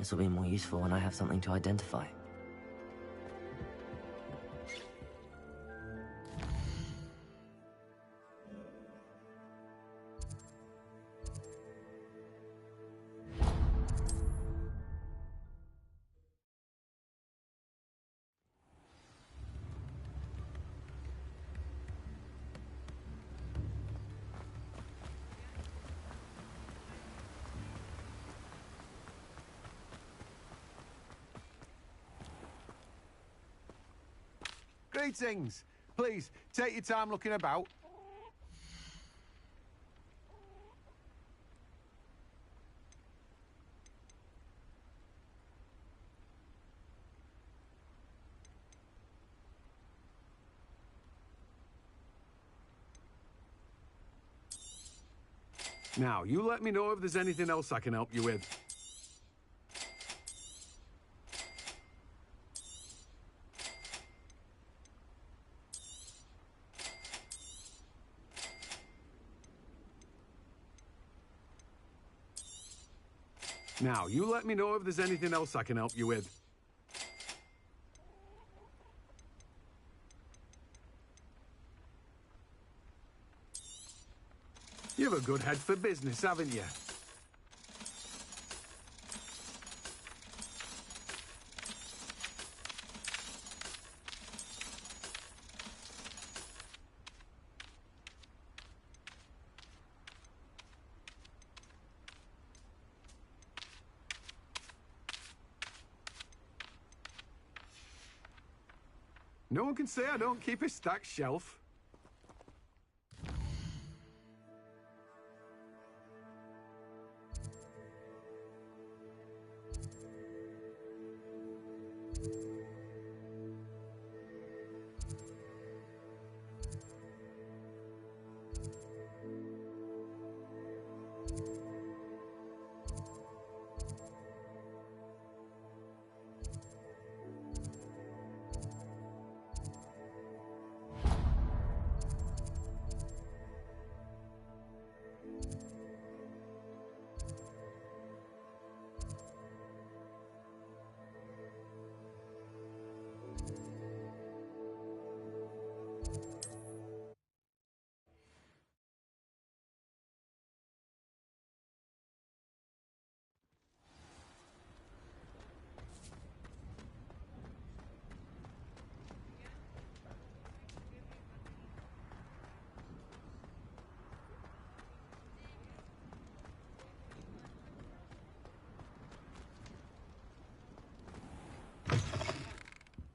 This will be more useful when I have something to identify. Greetings! Please, take your time looking about. Now, you let me know if there's anything else I can help you with. Now, you let me know if there's anything else I can help you with. You've a good head for business, haven't you? No one can say I don't keep a stacked shelf.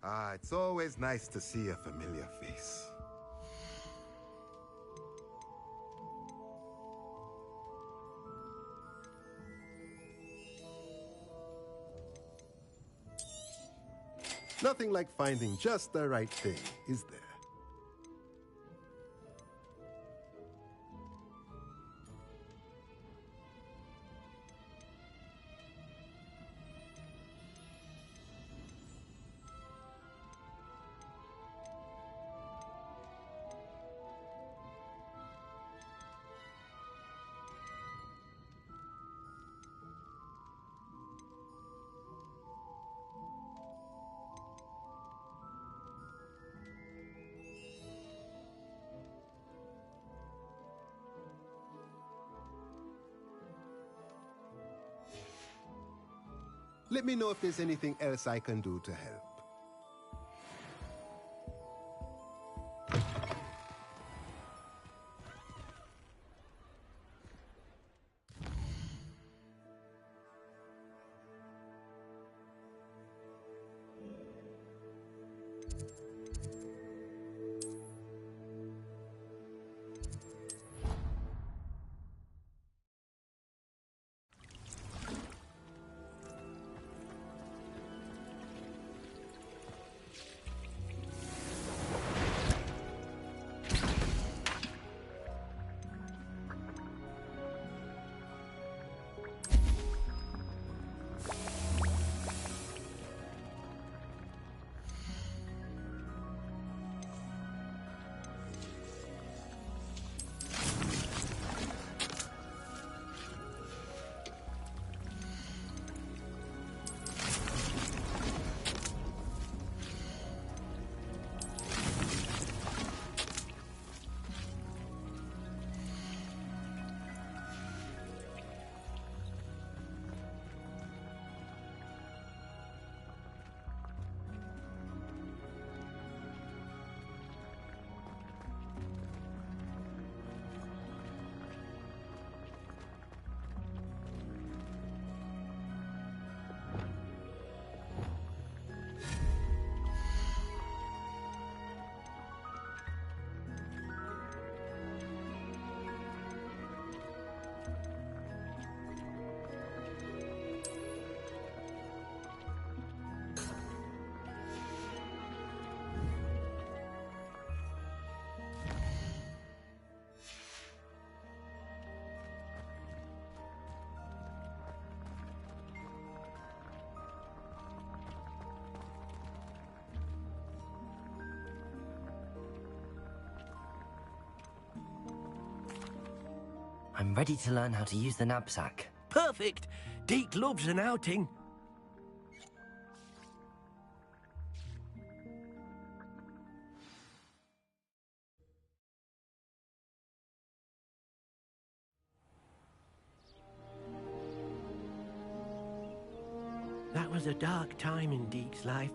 Ah, it's always nice to see a familiar face. Nothing like finding just the right thing, is there? Let me know if there's anything else I can do to help. I'm ready to learn how to use the knapsack. Perfect! Deke loves an outing. That was a dark time in Deke's life.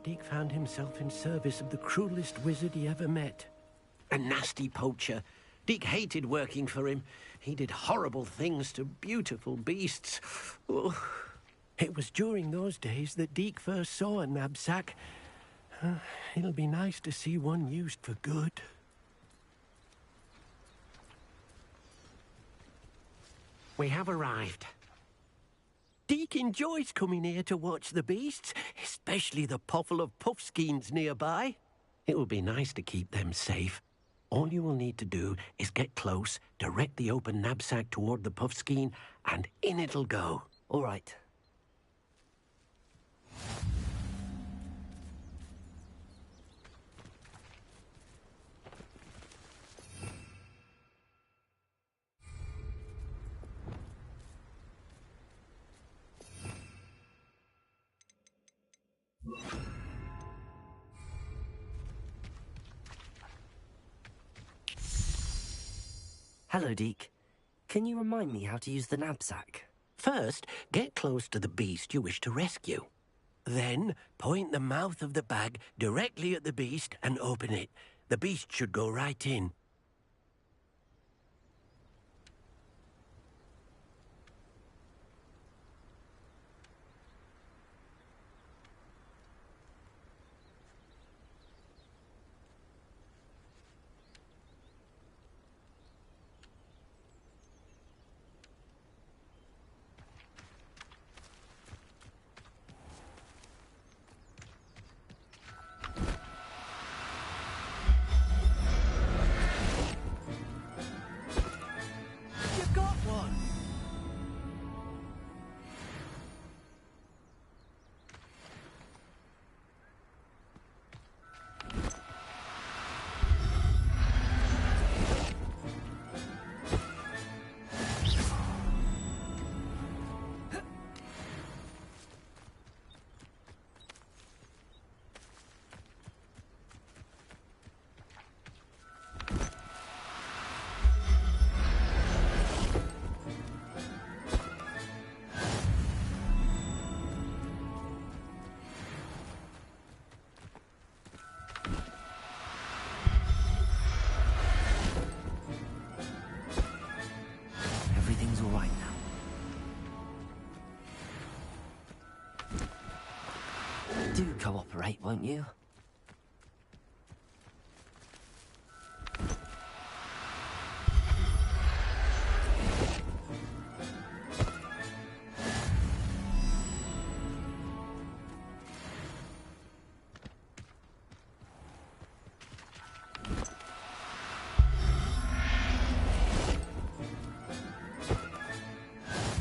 Deke found himself in service of the cruelest wizard he ever met. A nasty poacher. Deke hated working for him. He did horrible things to beautiful beasts. Oh. It was during those days that Deke first saw a knapsack. It'll be nice to see one used for good. We have arrived. Deke enjoys coming here to watch the beasts, especially the potful of puffskeins nearby. It will be nice to keep them safe. All you will need to do is get close, direct the open knapsack toward the puffskein, and in it'll go. All right. Hello, Deke. Can you remind me how to use the knapsack? First, get close to the beast you wish to rescue. Then, point the mouth of the bag directly at the beast and open it. The beast should go right in. You got one! Everything's all right now. Do cooperate, won't you?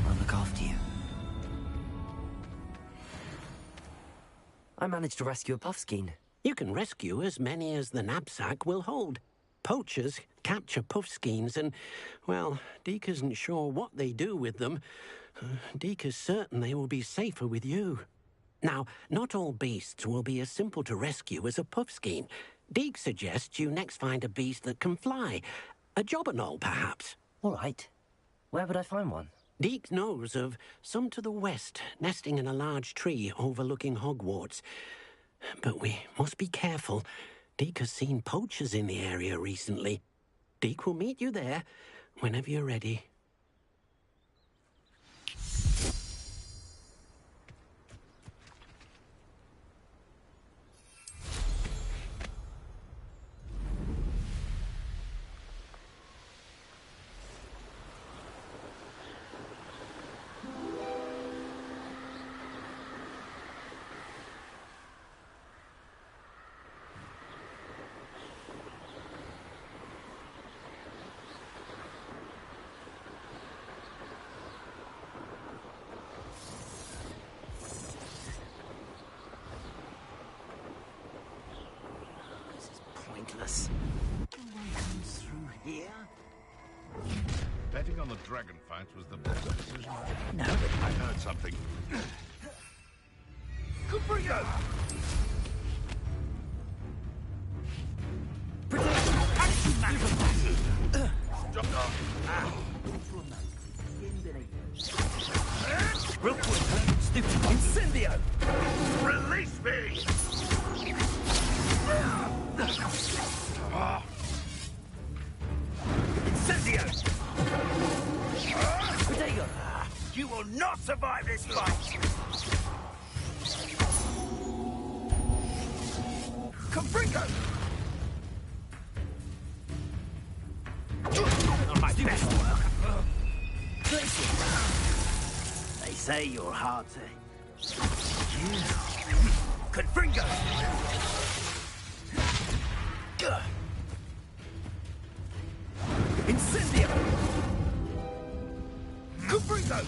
I'll look after you. I managed to rescue a puffskein. You can rescue as many as the knapsack will hold. Poachers capture puffskeins and, well, Deke isn't sure what they do with them. Deke is certain they will be safer with you. Now, not all beasts will be as simple to rescue as a puffskein. Deke suggests you next find a beast that can fly. A jobberknoll, perhaps. All right. Where would I find one? Deke knows of some to the west, nesting in a large tree overlooking Hogwarts. But we must be careful. Deke has seen poachers in the area recently. Deke will meet you there whenever you're ready. Pointless. Can one come through here? Bet Quitting on the dragon fight was the best decision. No. I heard something. Cubrigo! Real quick, stupid incendio! Release me! Incendio! Potato! You will not survive this fight! Cubrigo! On my best work. They say you're hard to... Confringo! Incendio! Confringo!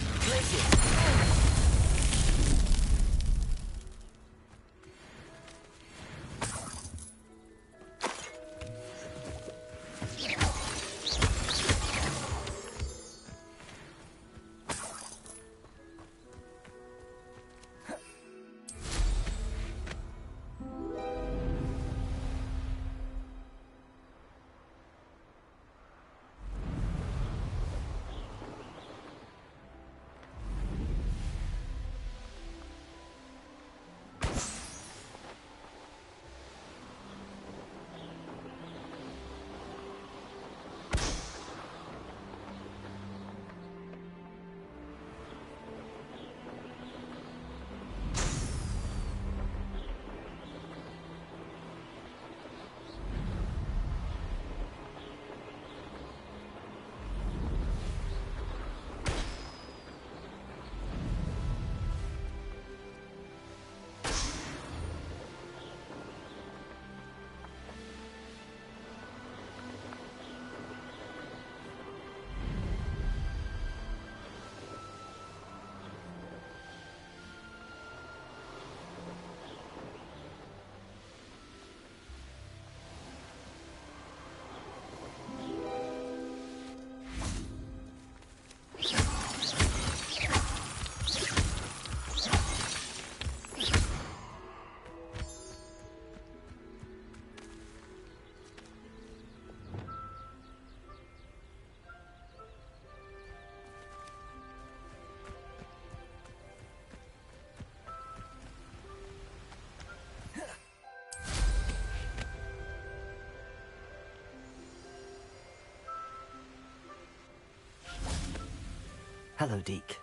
Hello, Deke.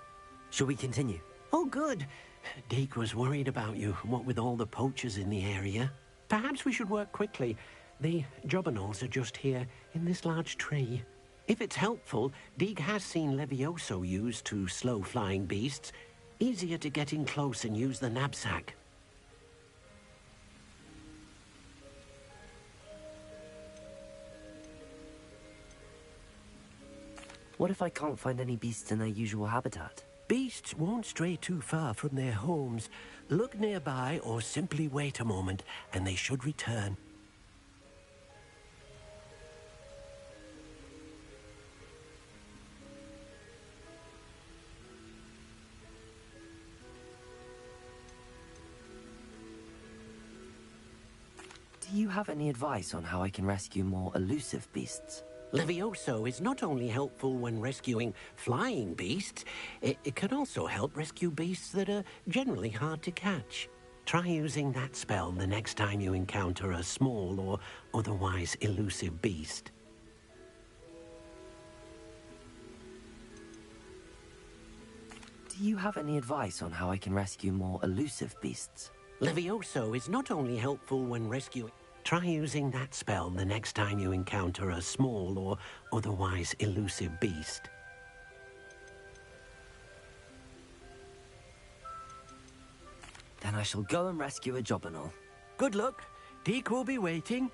Shall we continue? Oh, good. Deke was worried about you, what with all the poachers in the area. Perhaps we should work quickly. The jobberknolls are just here, in this large tree. If it's helpful, Deke has seen Levioso used to slow flying beasts. Easier to get in close and use the knapsack. What if I can't find any beasts in their usual habitat? Beasts won't stray too far from their homes. Look nearby or simply wait a moment, and they should return. Do you have any advice on how I can rescue more elusive beasts? Levioso is not only helpful when rescuing flying beasts, it can also help rescue beasts that are generally hard to catch. Try using that spell the next time you encounter a small or otherwise elusive beast. Do you have any advice on how I can rescue more elusive beasts? Levioso is not only helpful when rescuing... Try using that spell the next time you encounter a small or otherwise elusive beast. Then I shall go and rescue a jobberknoll. Good luck. Deke will be waiting.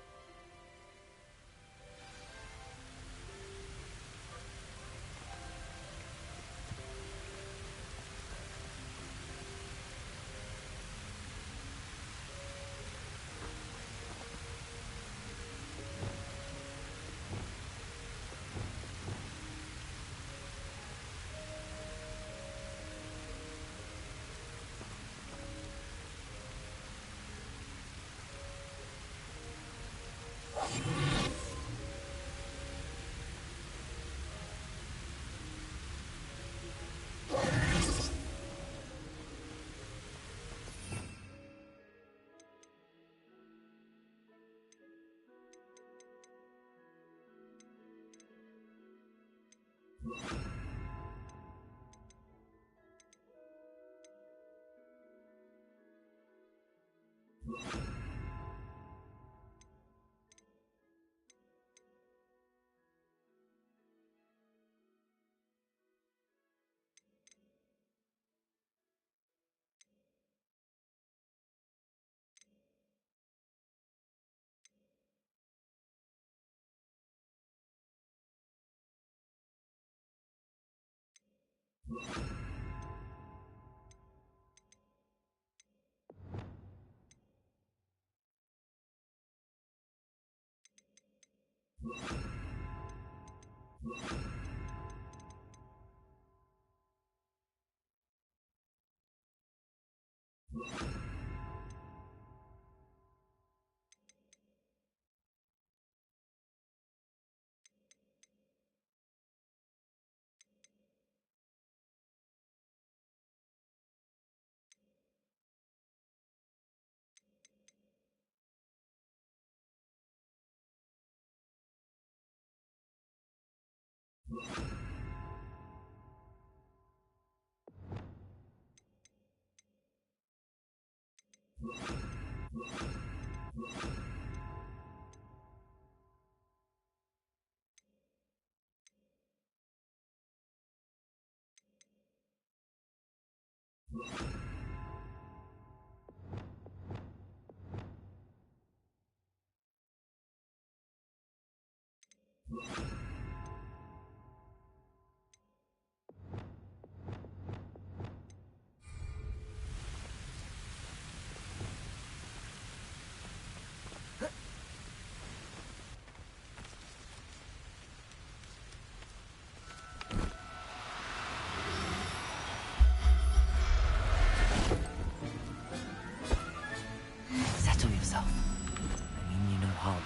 Settle yourself. I mean you no harm.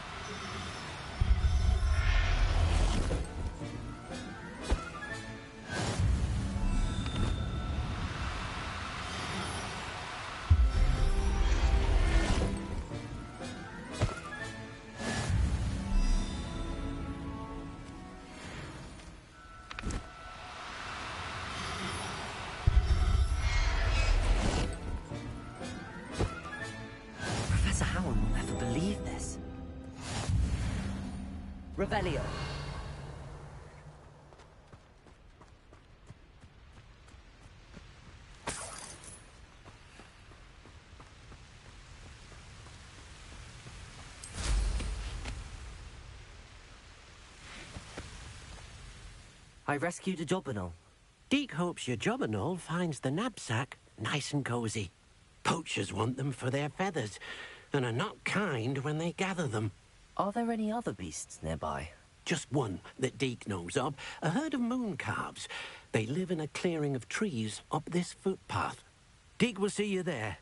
Professor Howard will never believe this. Revelio. I rescued a Jobberknoll. Deke hopes your Jobberknoll finds the knapsack nice and cozy. Poachers want them for their feathers, and are not kind when they gather them. Are there any other beasts nearby? Just one that Deke knows of, a herd of moon calves. They live in a clearing of trees up this footpath. Deke will see you there.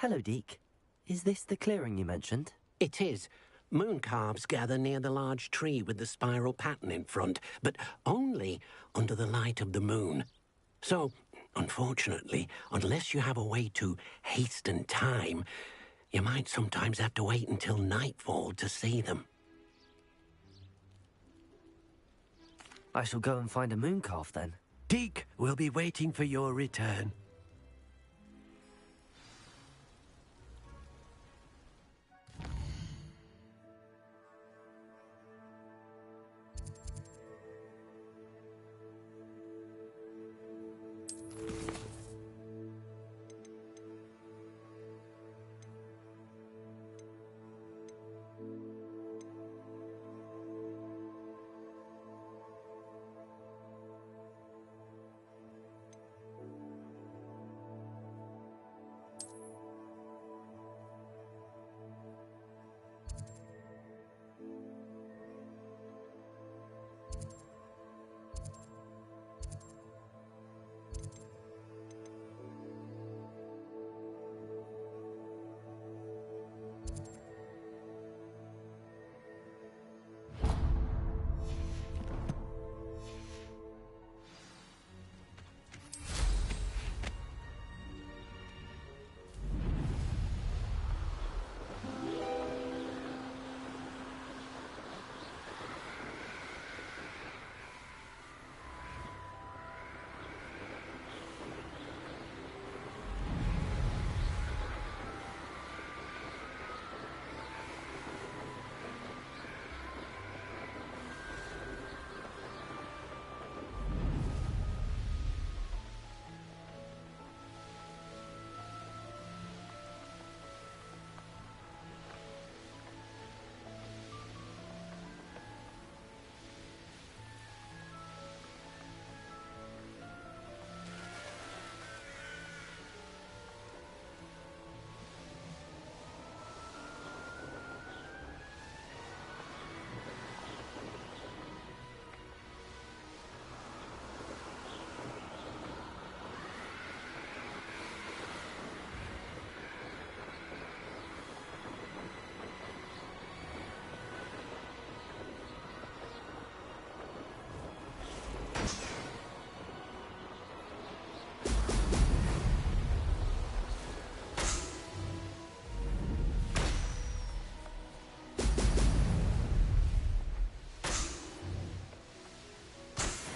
Hello, Deke. Is this the clearing you mentioned? It is. Moon calves gather near the large tree with the spiral pattern in front, but only under the light of the moon. So, unfortunately, unless you have a way to hasten time, you might sometimes have to wait until nightfall to see them. I shall go and find a moon calf then. Deke will be waiting for your return.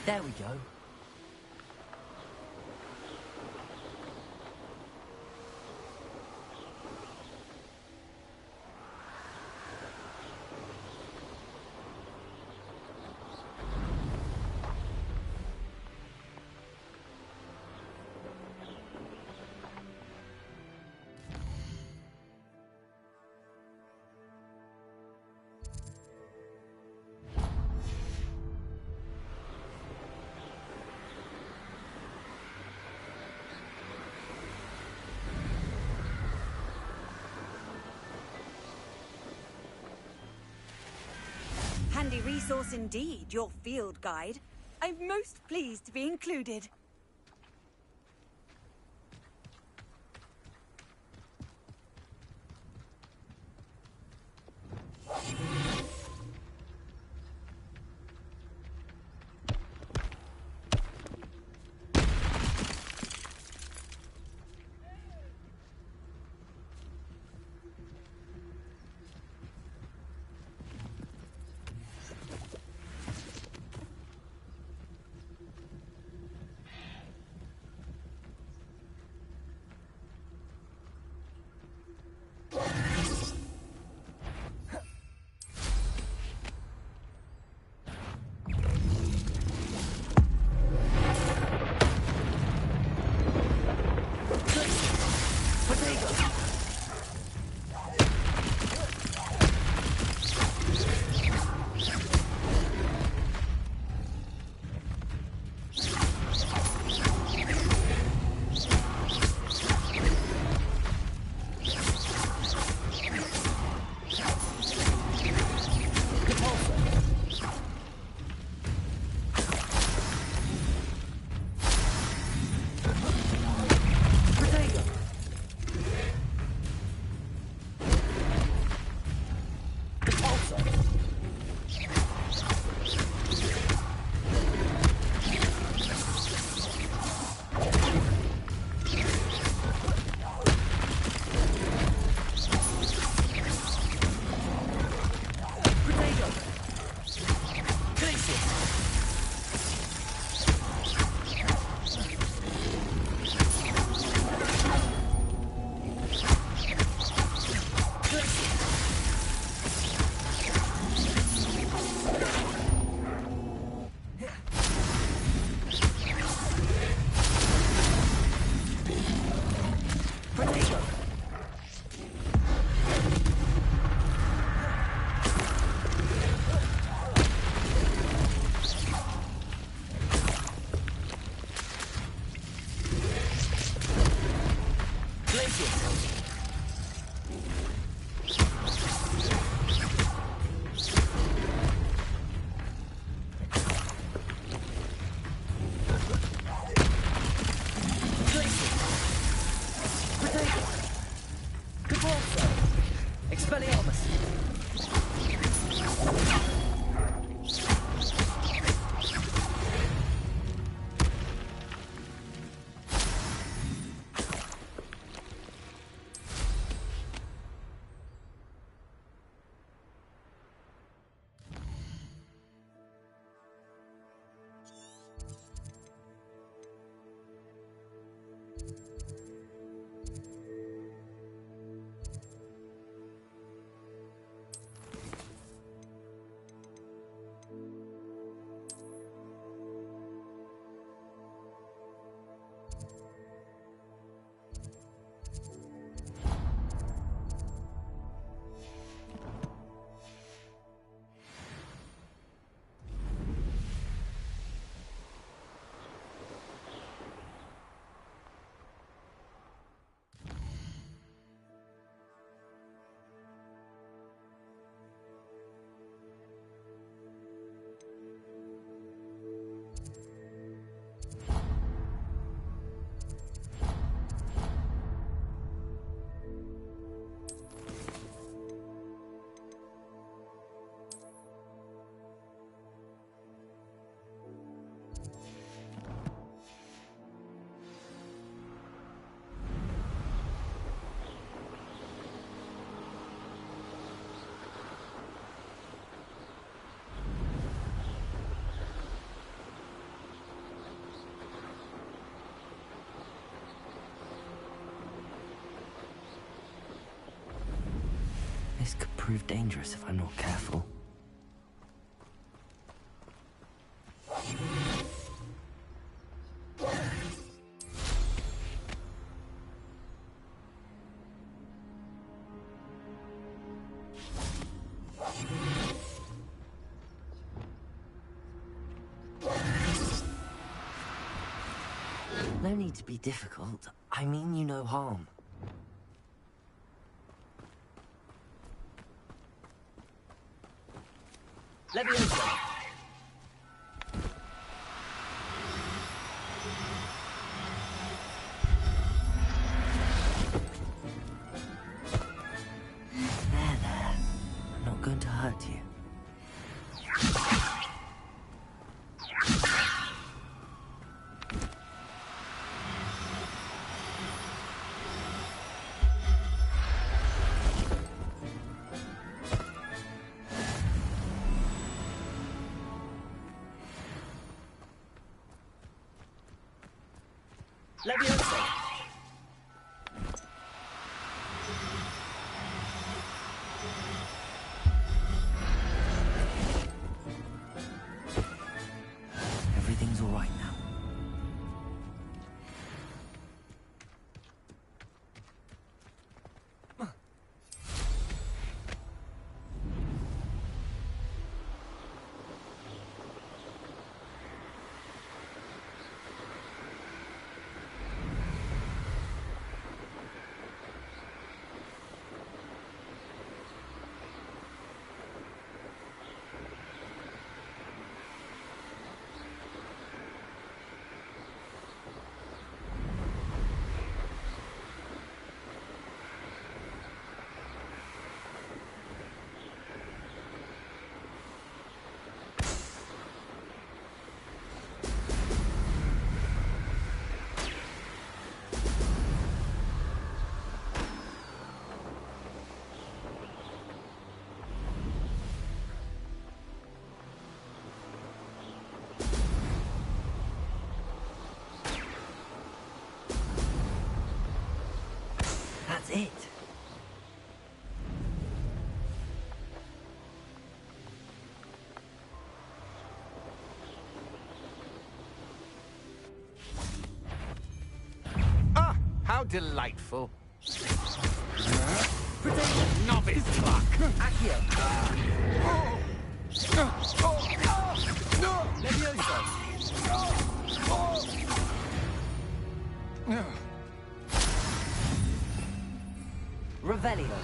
There we go. Handy resource indeed, your field guide. I'm most pleased to be included. prove dangerous if I'm not careful. No need to be difficult. I mean you no harm. Leviosa! There. I'm not going to hurt you. Leviosa! Everything's all right now. That's it. Ah, how delightful. Novice luck. Accio! Leviosa! Revelio!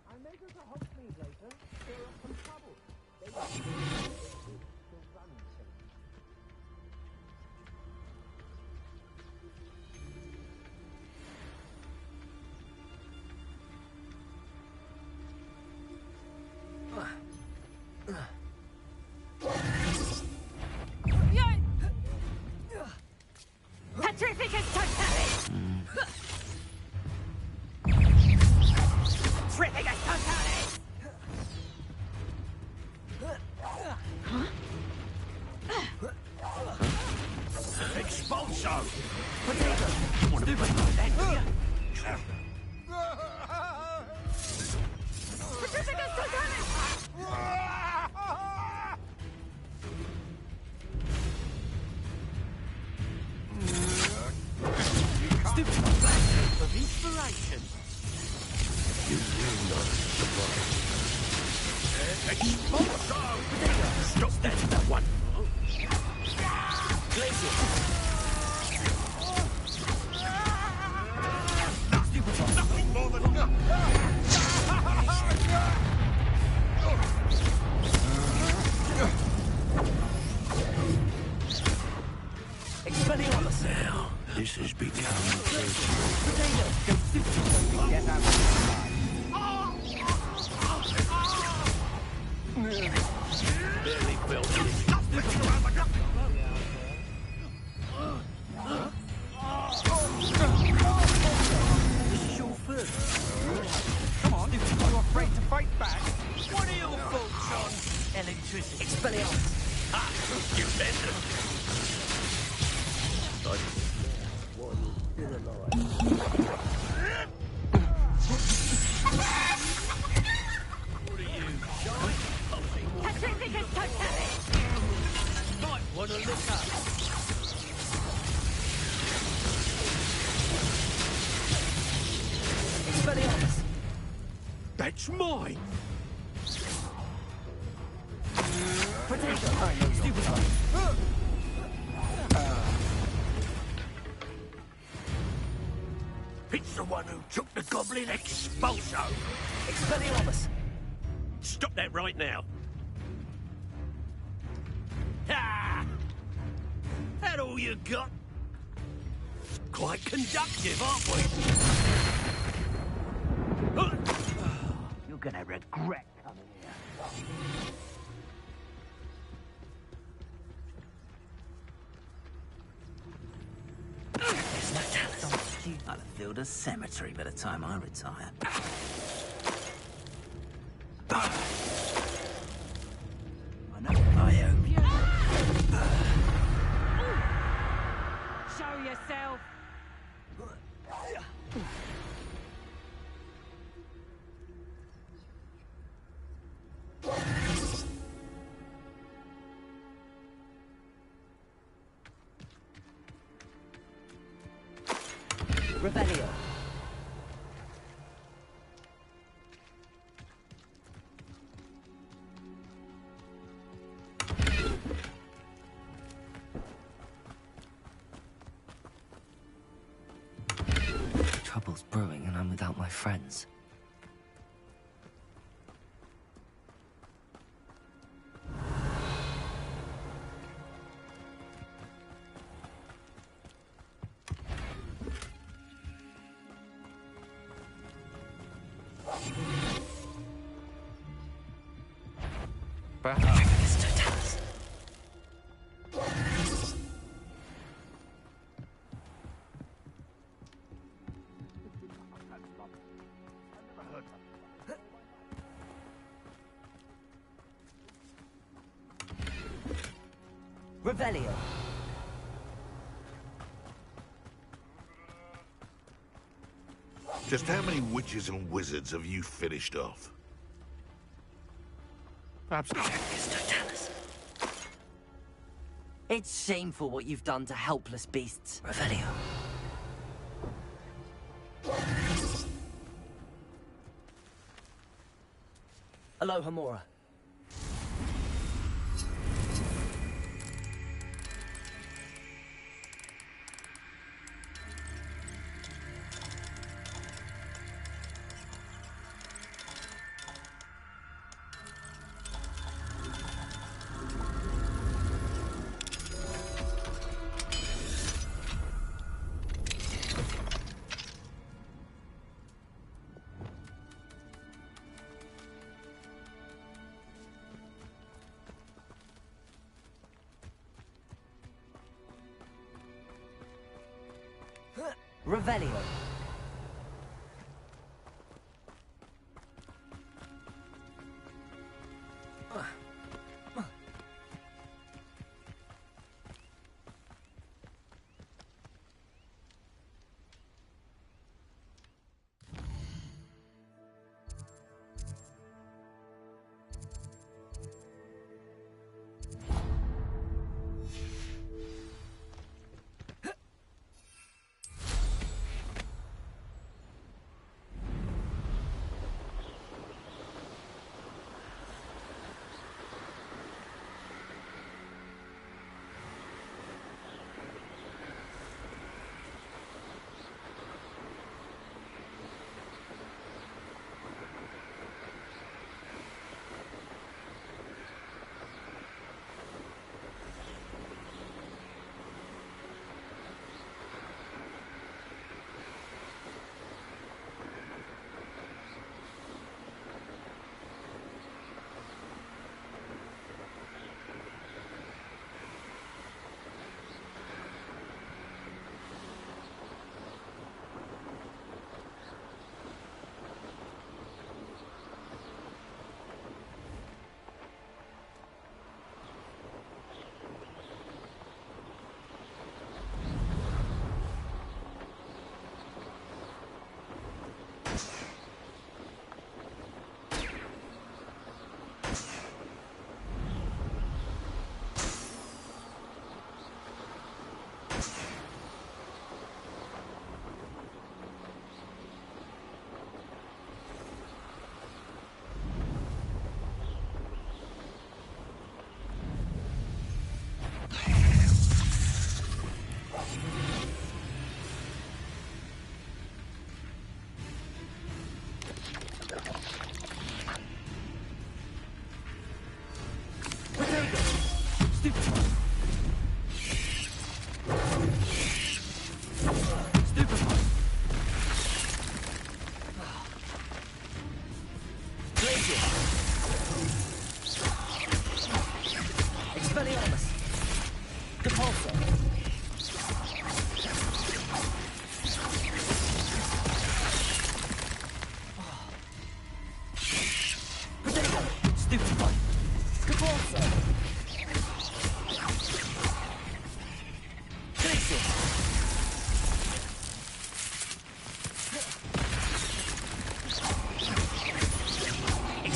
I may go to Hogsmeade later. There are some trouble. They will run Petrificus Totalis! Petrificus Totalis! Expulso! Petrificus Totalis! Of inspiration. Expulso! Stop that one. Nothing more than Expelliarmus! Now, this has become Get out of barely built. This is your first. Come on, if you're afraid to fight back. What are your thoughts on electricity? Expelliarmus! Ah, you bended. That's mine! Potato! Stupid one! It's the one who took the goblin expulso! Expelliarmus! Stop that right now. Ha! That all you got? Quite conductive, aren't we? You're gonna regret coming here. There's no talent. I'll have filled a cemetery by the time I retire. I know I owe you. Show yourself! Revelio. Trouble's brewing and I'm without my friends. It's Totalis. Revelio. Just how many witches and wizards have you finished off? Perhaps. It's Totalis. It's shameful what you've done to helpless beasts. Revelio. Aloha Mora. Revelio.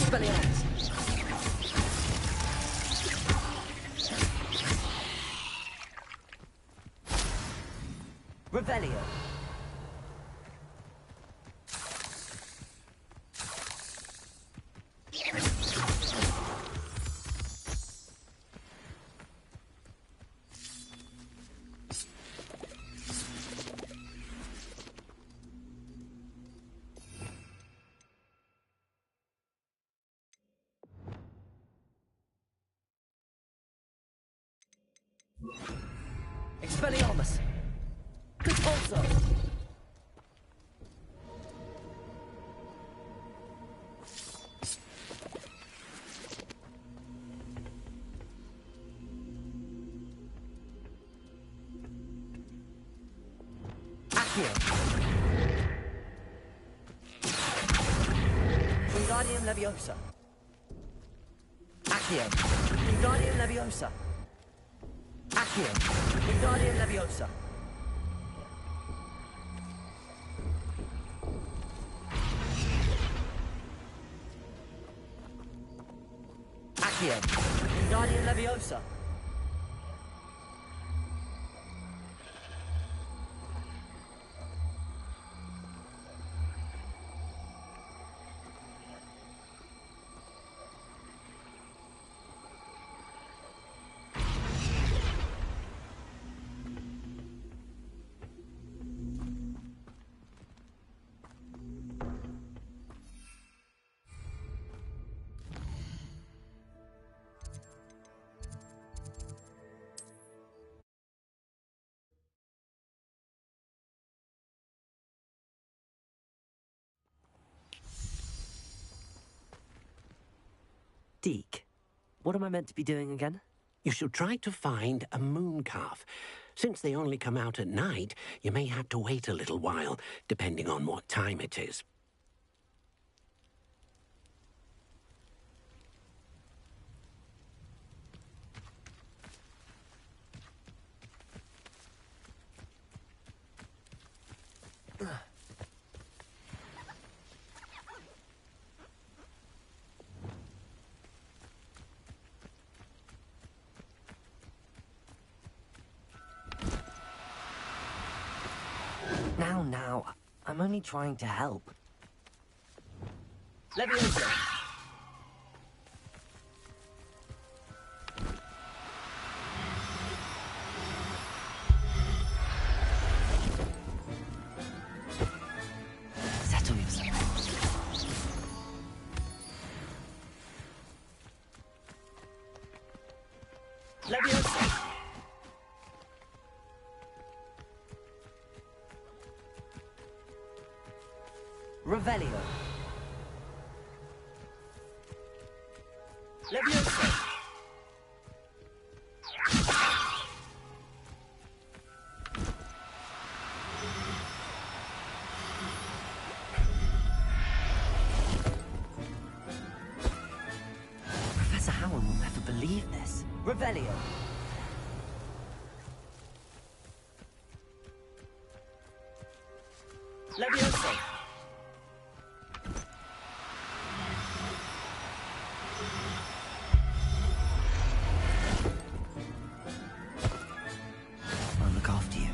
Expelliarmus! Revelio! Expelliarmus! Conspulso! Accio! Wingardium Leviosa! Accio! Wingardium Leviosa! Accio! Wingardium Leviosa! Accio! Wingardium Leviosa! Deke, what am I meant to be doing again? You should try to find a moon calf. Since they only come out at night, you may have to wait a little while, depending on what time it is. Now, I'm only trying to help. Leviosa! Settle yourself. Leviosa! Revelio. Leviosa. Professor Howard will never believe this. Revelio. Leviosa. I'll look after you.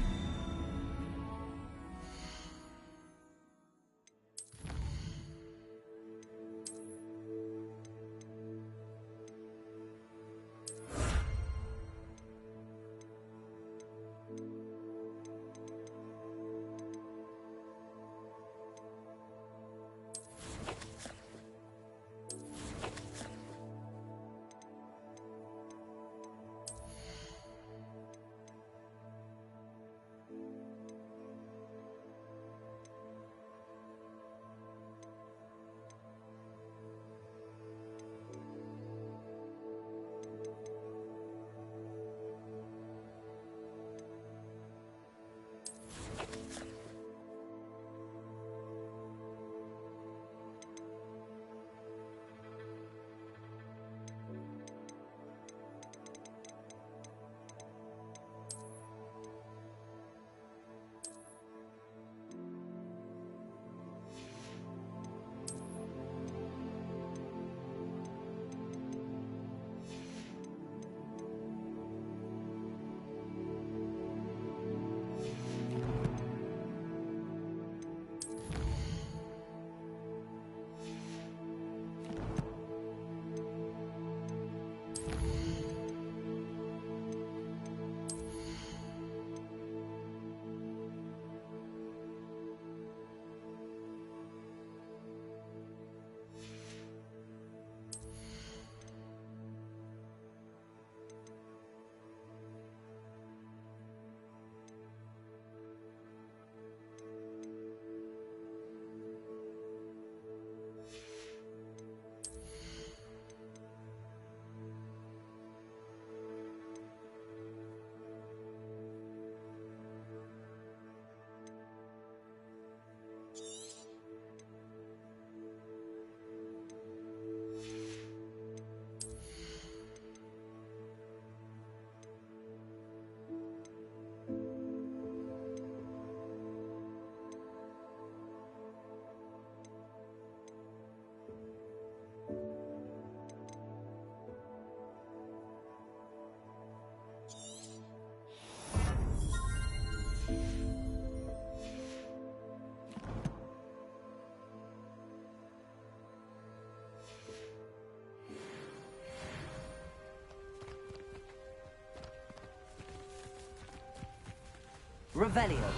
Revelio.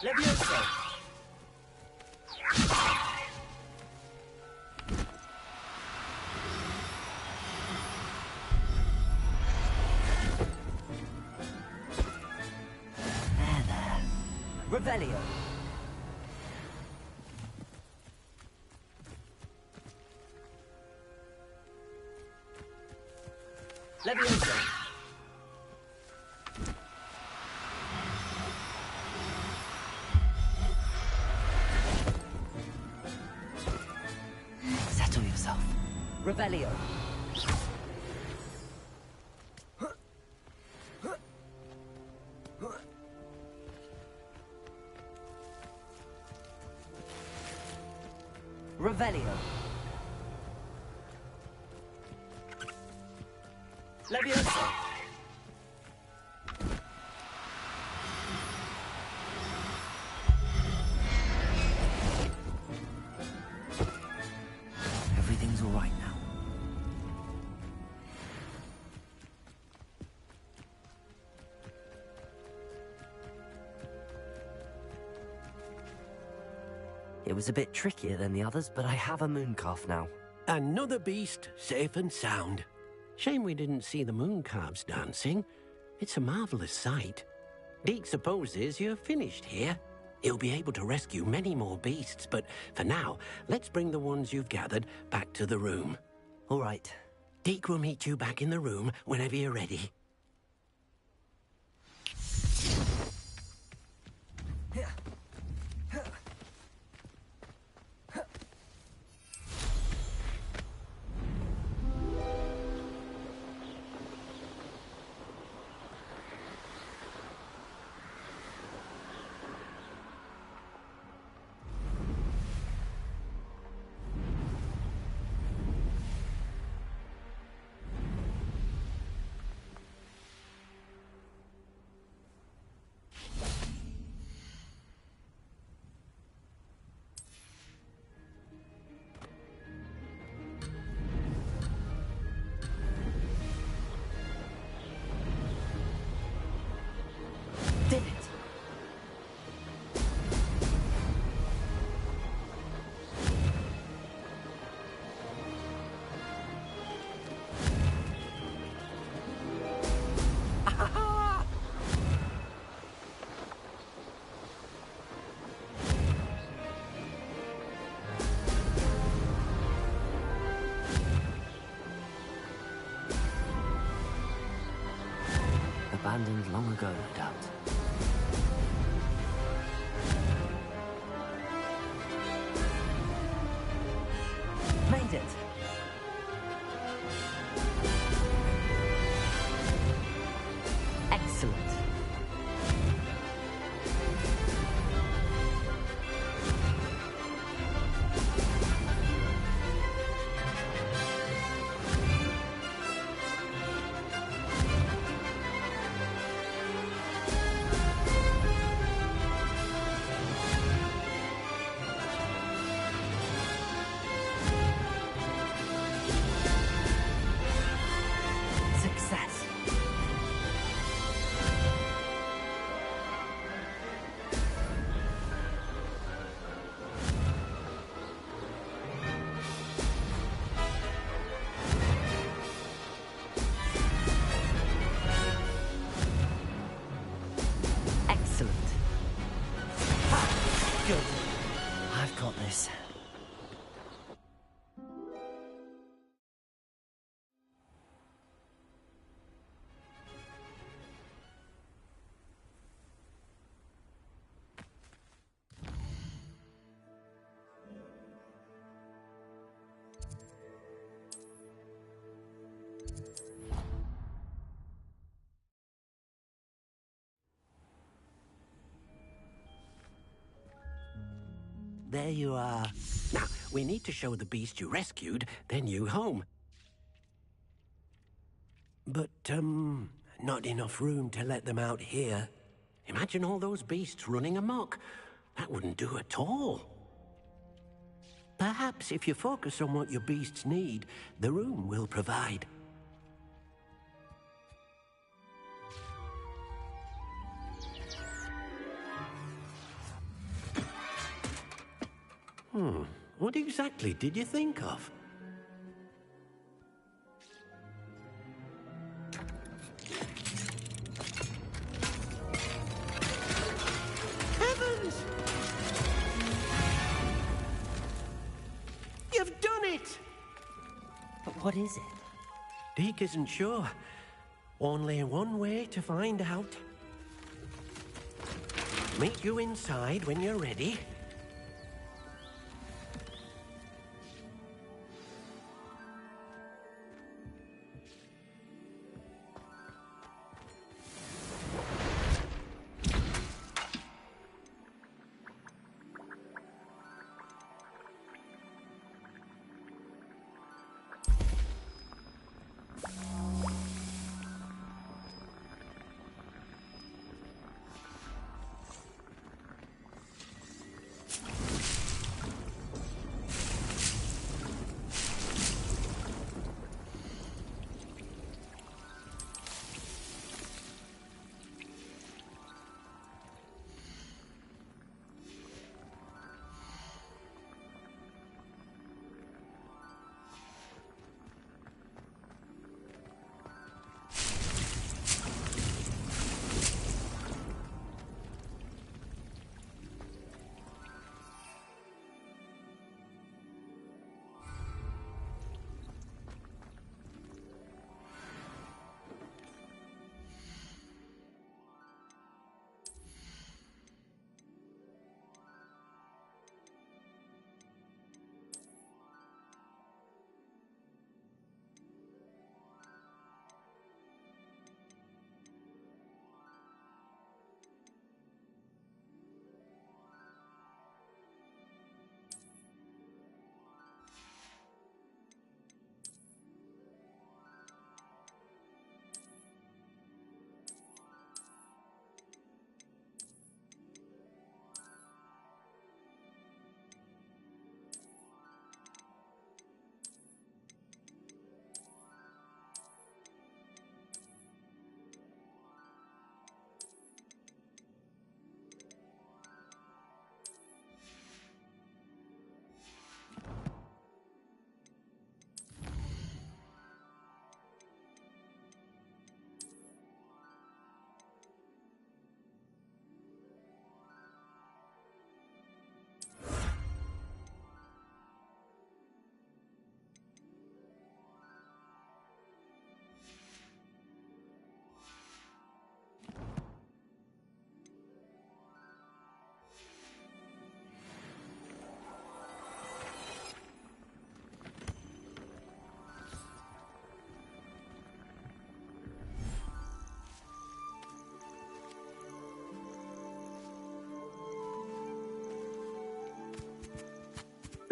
Levioso. There. Revelio. Levioso. Settle yourself. Revelio. Revelio. Levioso. Everything's all right now. It was a bit trickier than the others, but I have a mooncalf now. Another beast, safe and sound. Shame we didn't see the mooncalves dancing. It's a marvelous sight. Deke supposes you're finished here. He'll be able to rescue many more beasts, but for now, let's bring the ones you've gathered back to the room. All right. Deke will meet you back in the room whenever you're ready. Did it! Abandoned long ago, no doubt. Made it! Excellent. Success. Excellent. Ha! Good. I've got this. There you are. Now, we need to show the beast you rescued their new home. But, not enough room to let them out here. Imagine all those beasts running amok. That wouldn't do at all. Perhaps if you focus on what your beasts need, the room will provide. What exactly did you think of? Heavens! You've done it! But what is it? Deke isn't sure. Only one way to find out. Meet you inside when you're ready.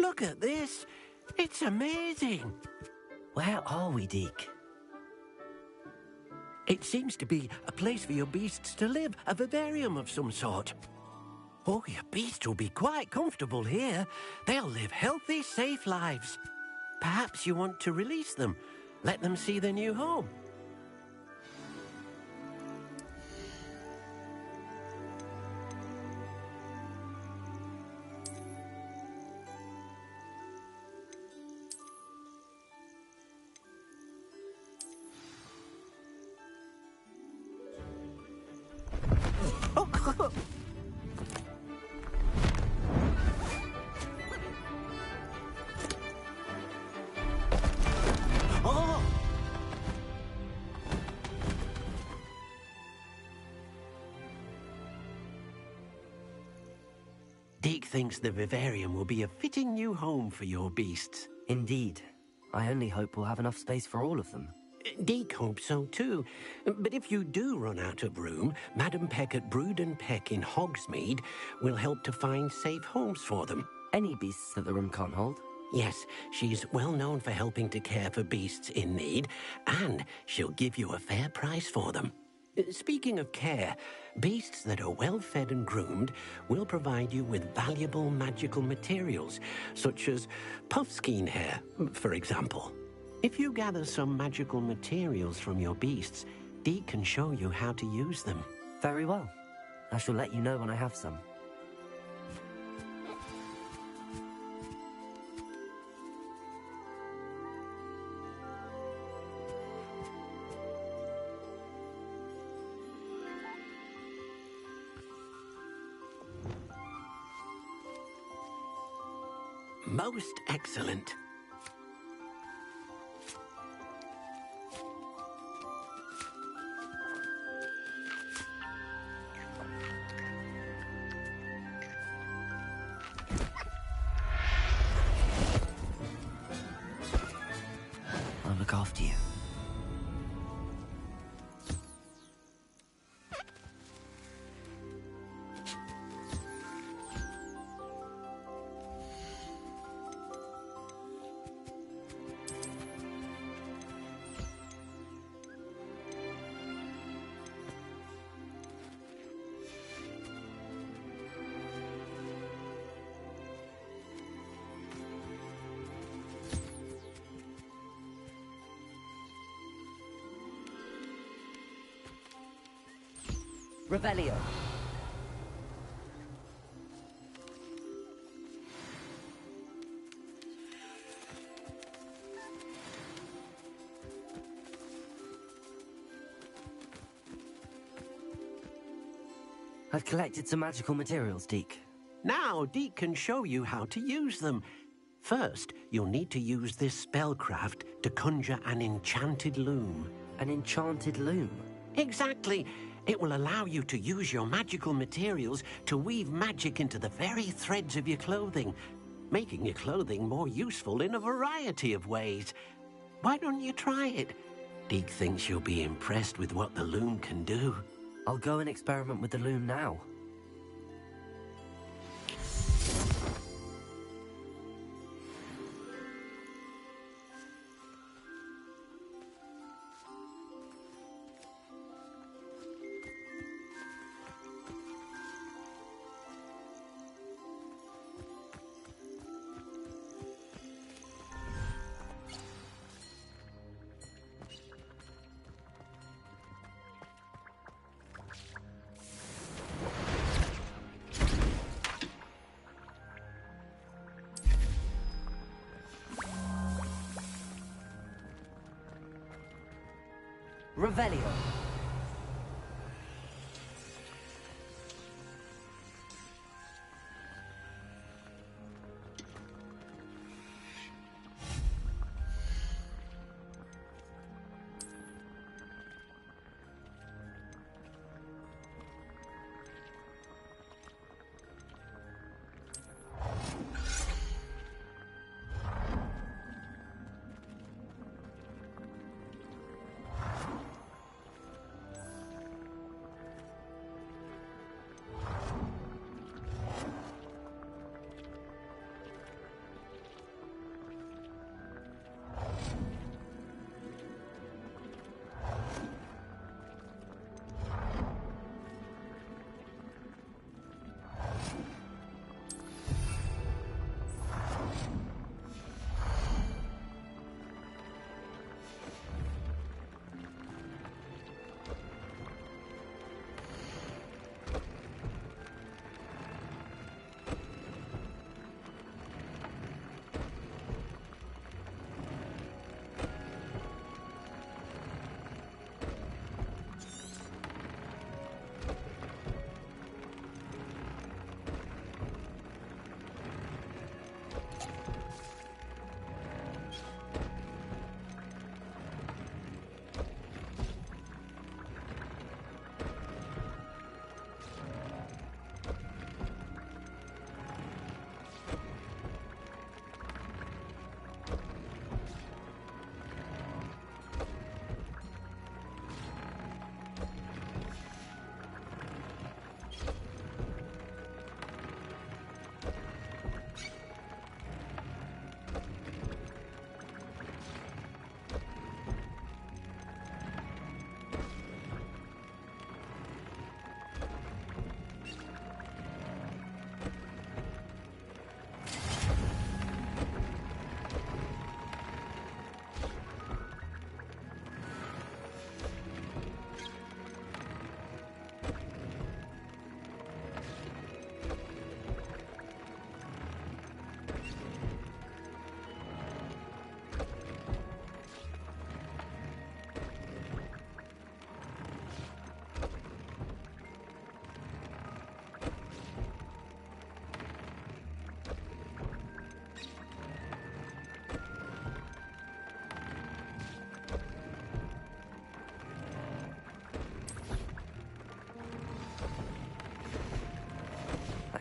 Look at this. It's amazing. Where are we, Deke? It seems to be a place for your beasts to live, a vivarium of some sort. Oh, your beasts will be quite comfortable here. They'll live healthy, safe lives. Perhaps you want to release them, let them see their new home. Deke thinks the vivarium will be a fitting new home for your beasts. Indeed. I only hope we'll have enough space for all of them. Deke hopes so too. But if you do run out of room, Madam Peck at Brood and Peck in Hogsmeade will help to find safe homes for them. Any beasts that the room can't hold? Yes, she's well known for helping to care for beasts in need, and she'll give you a fair price for them. Speaking of care, beasts that are well fed and groomed will provide you with valuable magical materials, such as puffskein hair, for example. If you gather some magical materials from your beasts, Deke can show you how to use them. Very well. I shall let you know when I have some. Most excellent. I'll look after you. Revelio. I've collected some magical materials, Deke. Now Deke can show you how to use them. First, you'll need to use this spellcraft to conjure an enchanted loom. An enchanted loom? Exactly. It will allow you to use your magical materials to weave magic into the very threads of your clothing, making your clothing more useful in a variety of ways. Why don't you try it? Deke thinks you'll be impressed with what the loom can do. I'll go and experiment with the loom now. Revelio.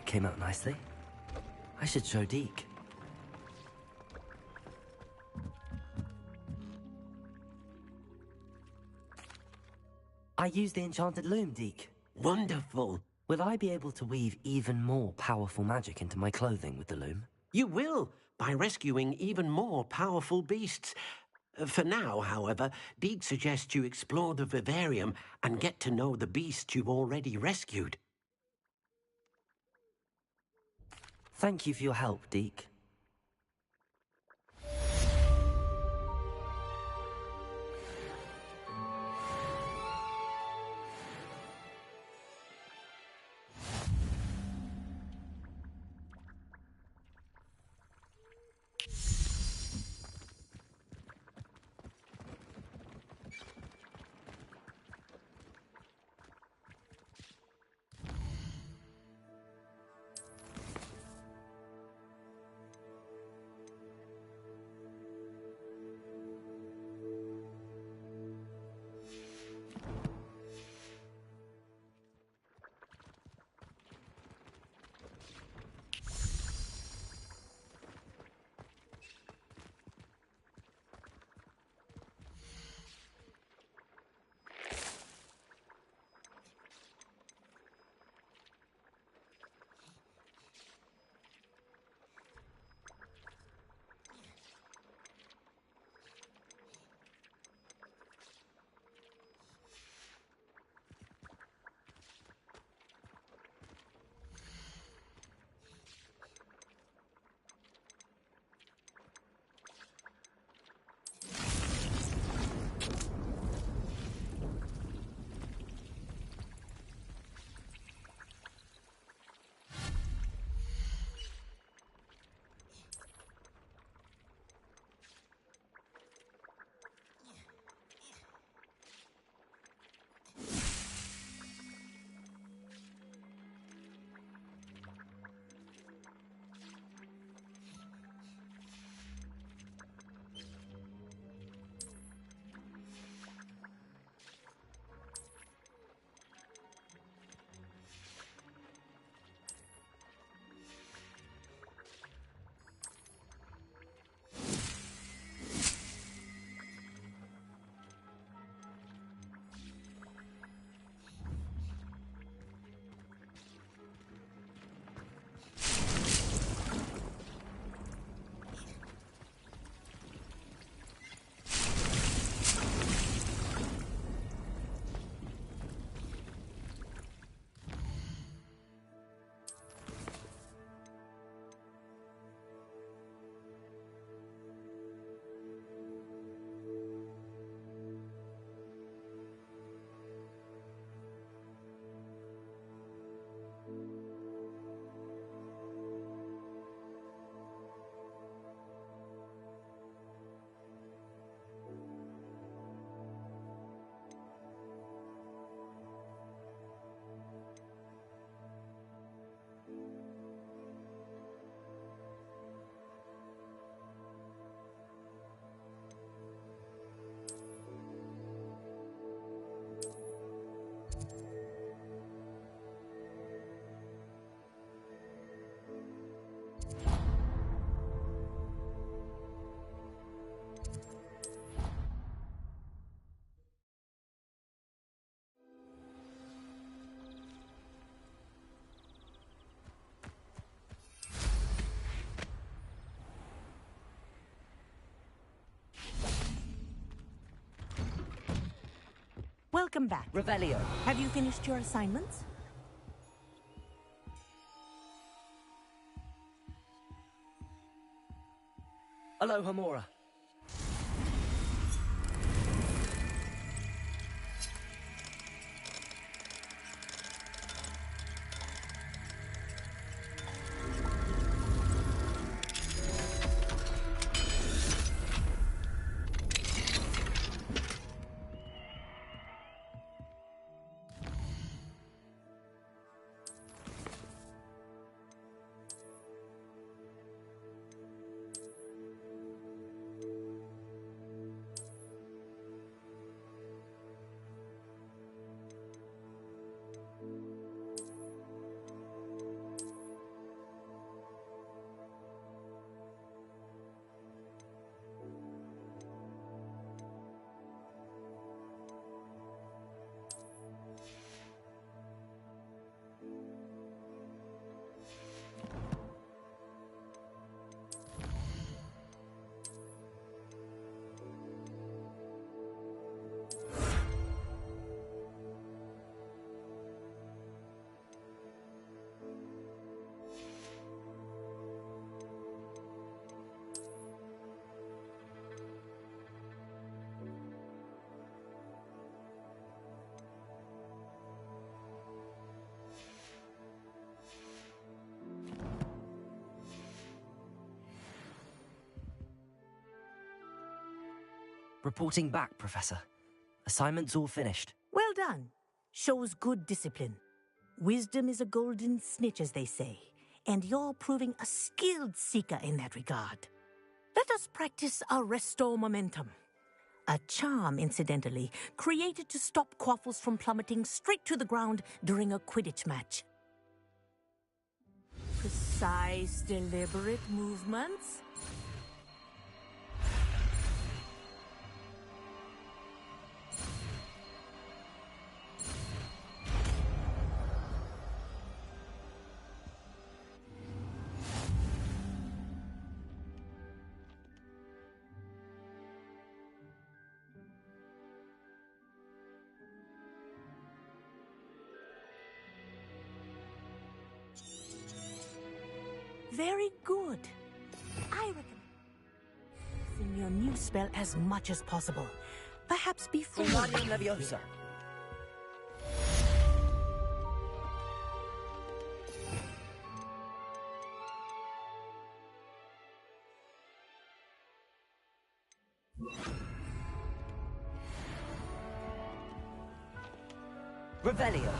came out nicely. I should show Deke. I used the enchanted loom, Deke. Wonderful. Will I be able to weave even more powerful magic into my clothing with the loom? You will, by rescuing even more powerful beasts. For now, however, Deke suggests you explore the vivarium and get to know the beasts you've already rescued. Thank you for your help, Deke. Welcome back. Revelio. Have you finished your assignments? Aloha, Mora. Reporting back, Professor. Assignment's all finished. Well done. Shows good discipline. Wisdom is a golden snitch, as they say, and you're proving a skilled seeker in that regard. Let us practice our restore momentum. A charm, incidentally, created to stop quaffles from plummeting straight to the ground during a Quidditch match. Precise, deliberate movements. Very good. I recommend using your new spell as much as possible. Perhaps before... Wingardium Leviosa. Revelio.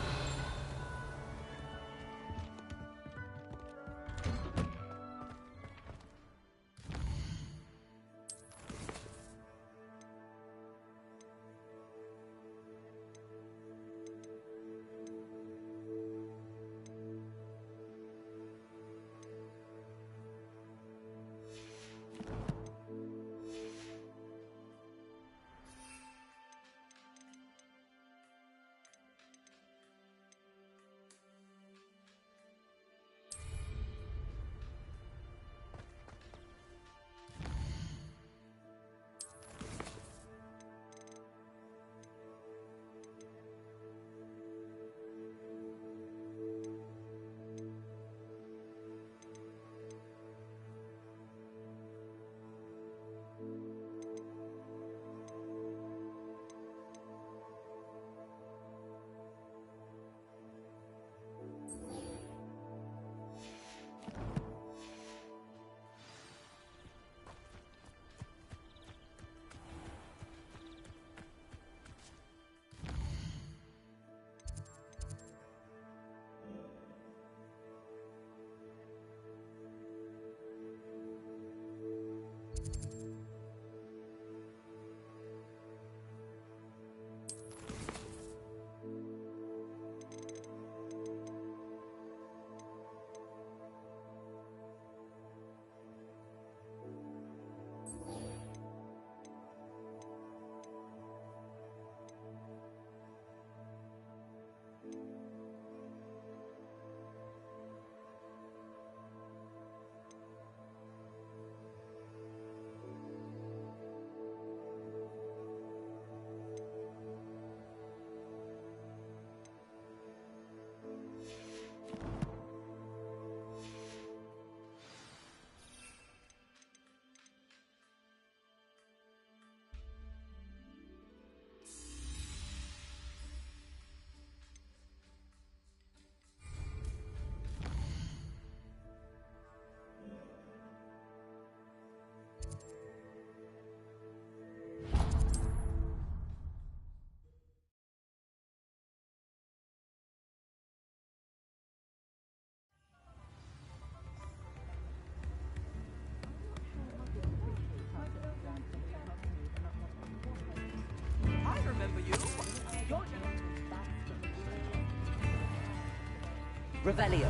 Revelio.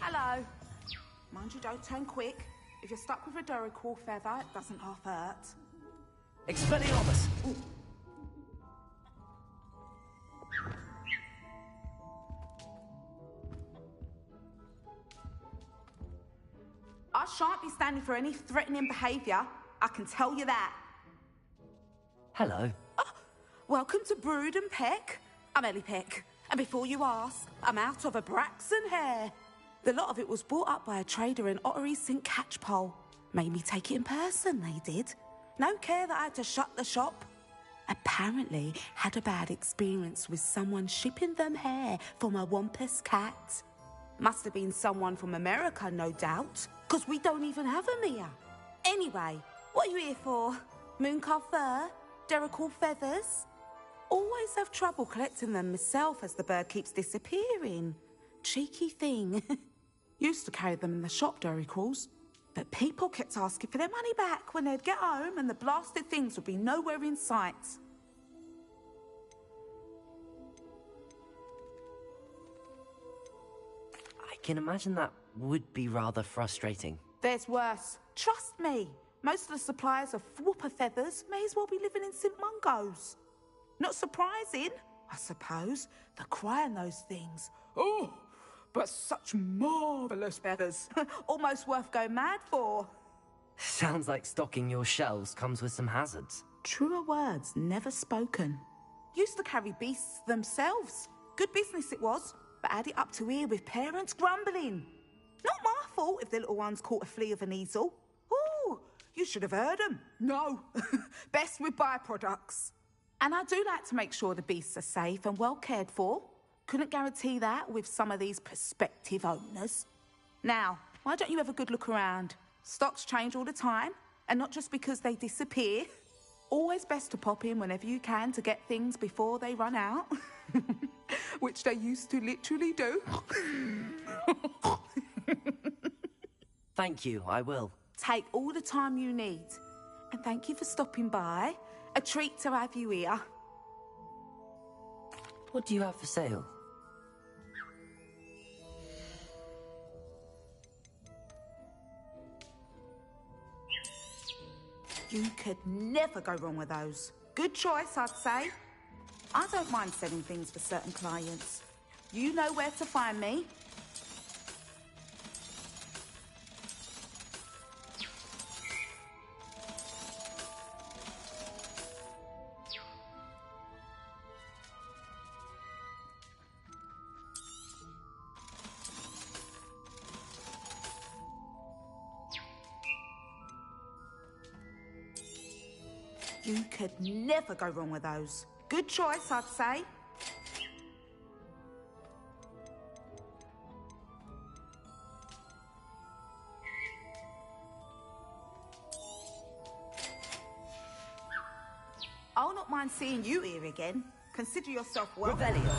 Hello. Mind you don't turn quick. If you're stuck with a Duracell feather, it doesn't half hurt. Expelliarmus. Ooh. I shan't be standing for any threatening behaviour. I can tell you that. Hello. Oh, welcome to Brood and Peck. I'm Ellie Peck. And before you ask, I'm out of a Braxton hair. The lot of it was bought up by a trader in Ottery St. Catchpole. Made me take it in person, they did. No care that I had to shut the shop. Apparently had a bad experience with someone shipping them hair from a Wampus cat. Must have been someone from America, no doubt, because we don't even have them here. Anyway, what are you here for? Mooncar fur? Derrickle feathers? Always have trouble collecting them myself as the bird keeps disappearing. Cheeky thing. Used to carry them in the shop, Derricles. But people kept asking for their money back when they'd get home and the blasted things would be nowhere in sight. I can imagine that would be rather frustrating. There's worse. Trust me. Most of the suppliers of whooper feathers may as well be living in St. Mungo's. Not surprising, I suppose, the cry on those things. Oh, but such marvellous feathers. Almost worth going mad for. Sounds like stocking your shelves comes with some hazards. Truer words never spoken. Used to carry beasts themselves. Good business it was, but had it up to here with parents grumbling. Not my fault if the little ones caught a flea of an easel. Ooh, you should have heard them. No, best with byproducts. And I do like to make sure the beasts are safe and well cared for. Couldn't guarantee that with some of these prospective owners. Now, why don't you have a good look around? Stocks change all the time, and not just because they disappear. Always best to pop in whenever you can to get things before they run out. Which they used to literally do. Thank you, I will. Take all the time you need. And thank you for stopping by. A treat to have you here. What do you have for sale? You could never go wrong with those. Good choice, I'd say. I don't mind selling things for certain clients. You know where to find me. You could never go wrong with those. Good choice, I'd say. I'll not mind seeing you here again. Consider yourself welcome. Revelio.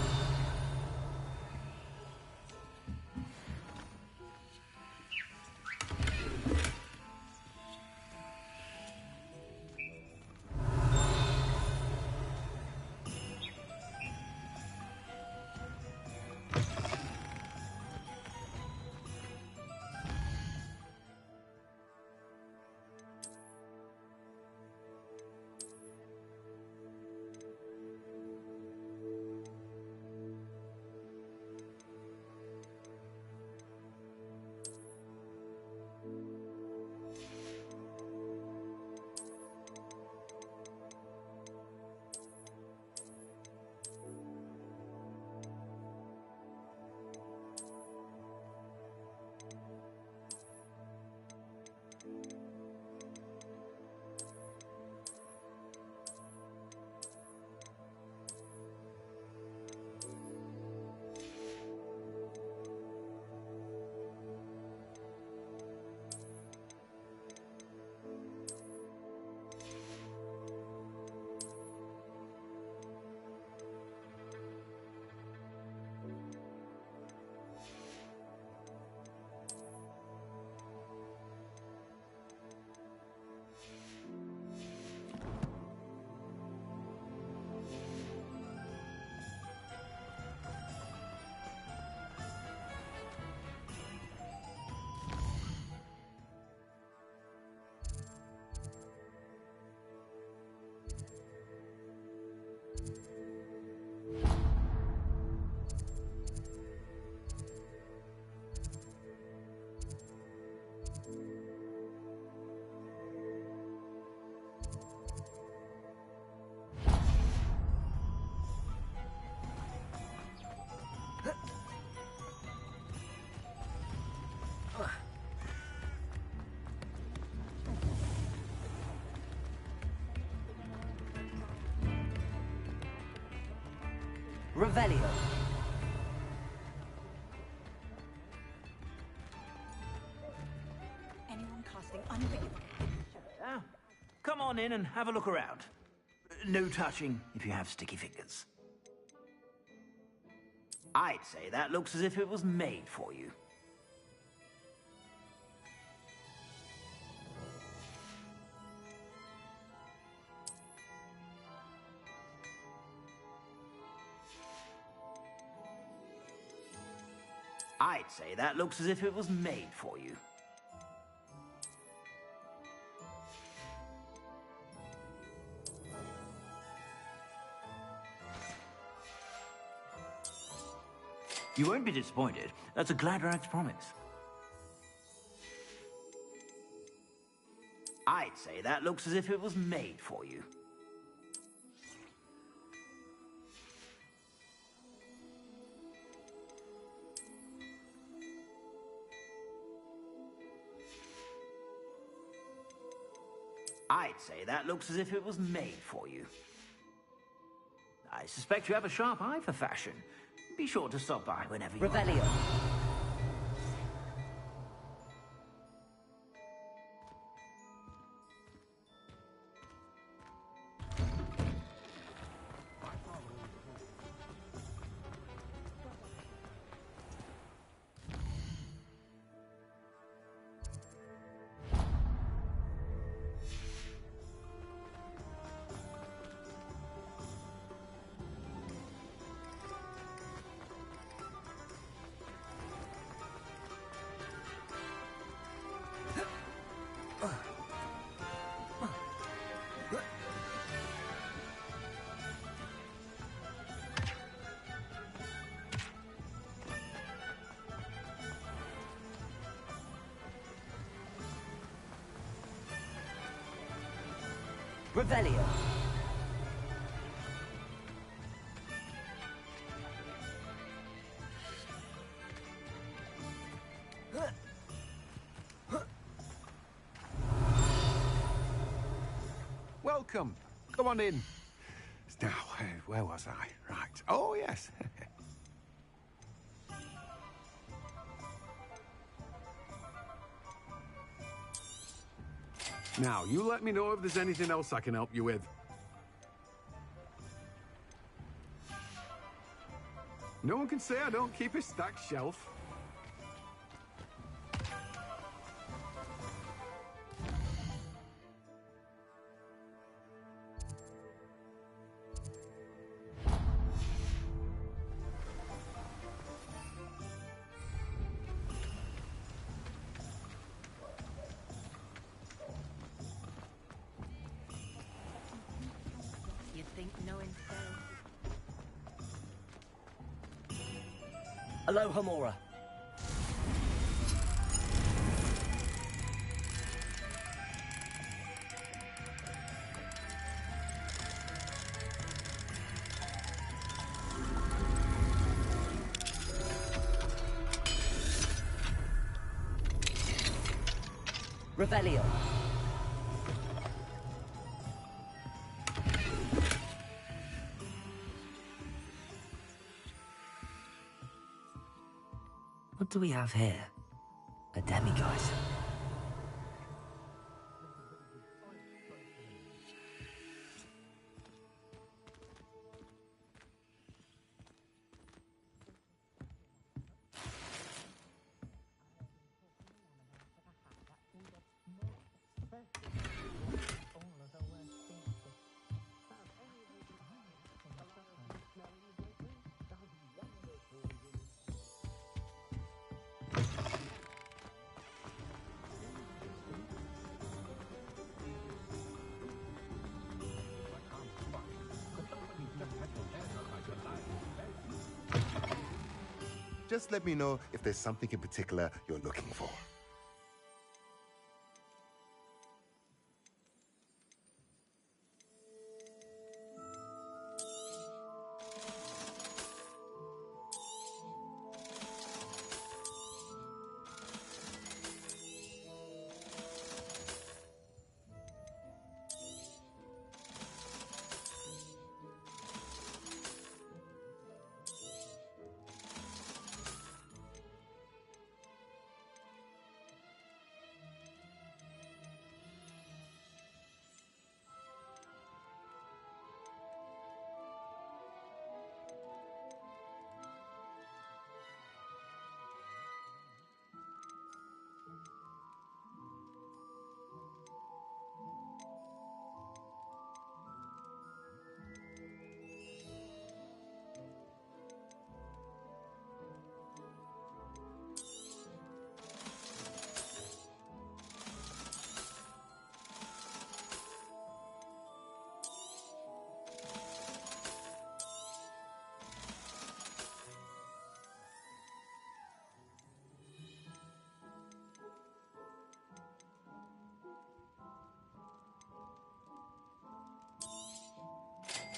Revelio. Anyone casting unforgivable? Come on in and have a look around. No touching if you have sticky fingers. I'd say that looks as if it was made for you. I'd say that looks as if it was made for you. You won't be disappointed. That's a Gladrax promise. I'd say that looks as if it was made for you. I'd say that looks as if it was made for you. I suspect you have a sharp eye for fashion. Be sure to stop by whenever you Revelio. Revelio. Welcome. Come on in. Now, where was I? Right. Oh, yes. Now, you let me know if there's anything else I can help you with. No one can say I don't keep a stacked shelf. Aloha Mora. Revelio. What do we have here? A demiguise. Just let me know if there's something in particular you're looking for.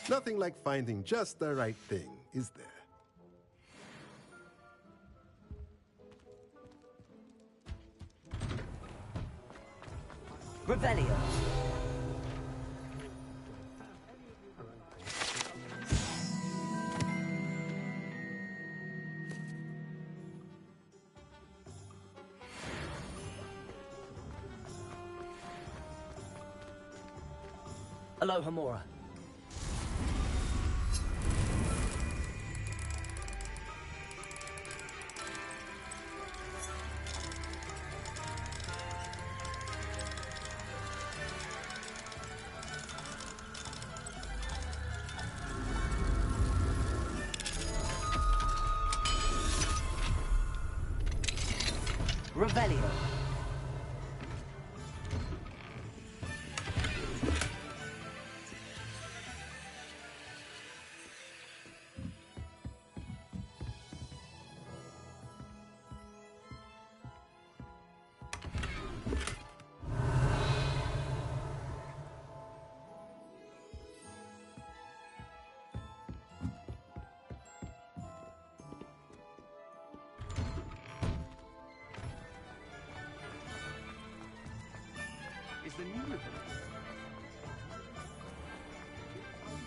Nothing like finding just the right thing, is there? Revelio. Aloha Mora. Revelio. Is the new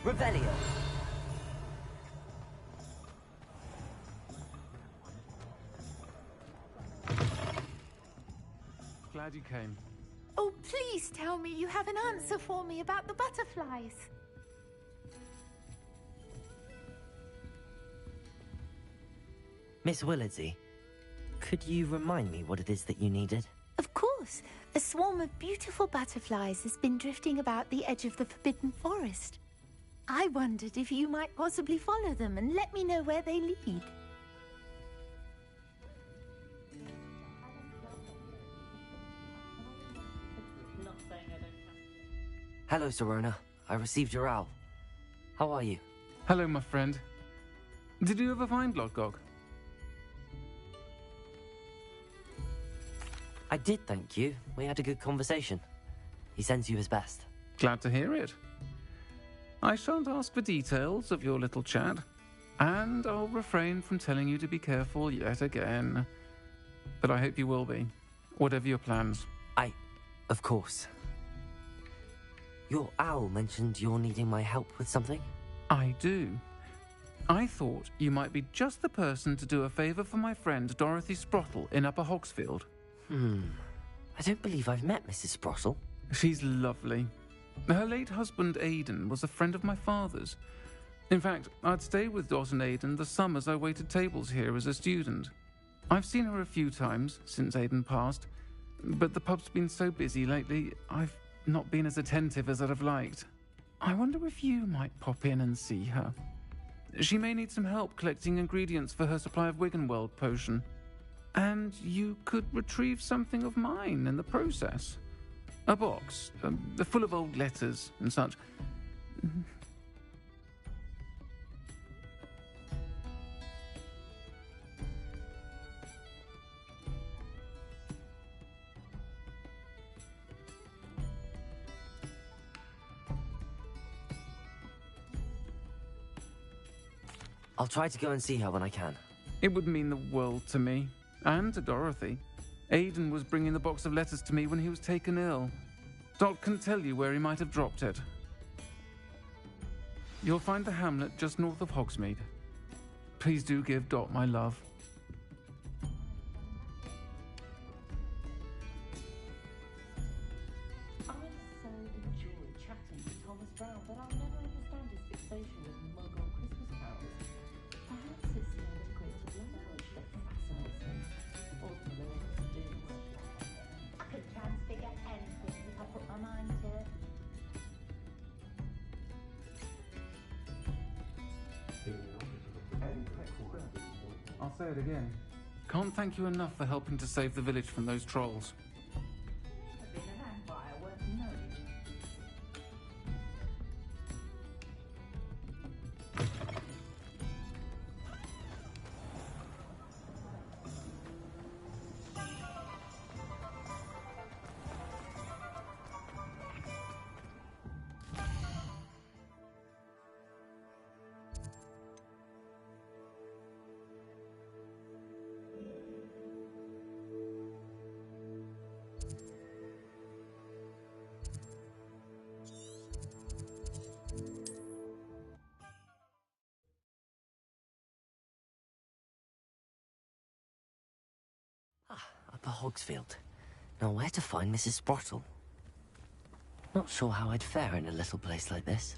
Revelio. Glad you came. Oh, please tell me you have an answer for me about the butterflies. Miss Willardsey, could you remind me what it is that you needed? Of course. A swarm of beautiful butterflies has been drifting about the edge of the Forbidden Forest. I wondered if you might possibly follow them and let me know where they lead. Hello, Serona. I received your owl. How are you? Hello, my friend. Did you ever find Lodgok? I did, thank you. We had a good conversation. He sends you his best. Glad to hear it. I shan't ask for details of your little chat, and I'll refrain from telling you to be careful yet again. But I hope you will be, whatever your plans. Of course. Your owl mentioned you're needing my help with something? I do. I thought you might be just the person to do a favour for my friend Dorothy Sprottle in Upper Hogsfield. I don't believe I've met Mrs. Sprottle. She's lovely. Her late husband Aidan was a friend of my father's. In fact, I'd stay with Dot and Aidan the summers I waited tables here as a student. I've seen her a few times since Aidan passed, but the pub's been so busy lately, I've not been as attentive as I'd have liked. I wonder if you might pop in and see her. She may need some help collecting ingredients for her supply of Wiggenweld potion. And you could retrieve something of mine in the process. A box, full of old letters and such. I'll try to go and see her when I can. It would mean the world to me, and to Dorothy. Aidan was bringing the box of letters to me when he was taken ill. Dot can tell you where he might have dropped it. You'll find the hamlet just north of Hogsmeade. Please do give Dot my love. I so enjoy chatting to Thomas Brown, but I'll never understand his fixation with muggle Christmas carols. Perhaps it's the antiquated language that fascinates him, or the lyrics do. I could transfigure anything if I put my mind to it. I'll say it again. Can't thank you enough for helping to save the village from those trolls. I've been a vampire worth knowing. Upper Hogsfield. Now, where to find Mrs. Sprottle? Not sure how I'd fare in a little place like this.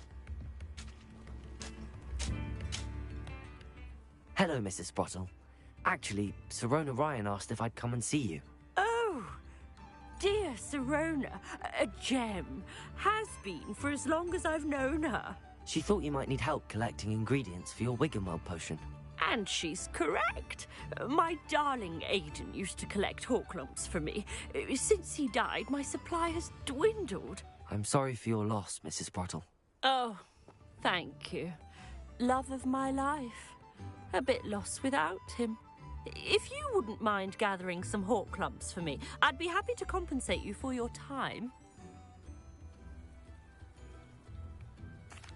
Hello, Mrs. Sprottle. Actually, Sirona Ryan asked if I'd come and see you. Oh, dear Sirona, a gem. Has been for as long as I've known her. She thought you might need help collecting ingredients for your Wiggenweld potion. And she's correct. My darling Aidan used to collect Horklumps for me. Since he died, my supply has dwindled. I'm sorry for your loss, Mrs. Sprottle. Oh, thank you. Love of my life. A bit lost without him. If you wouldn't mind gathering some Horklumps for me, I'd be happy to compensate you for your time.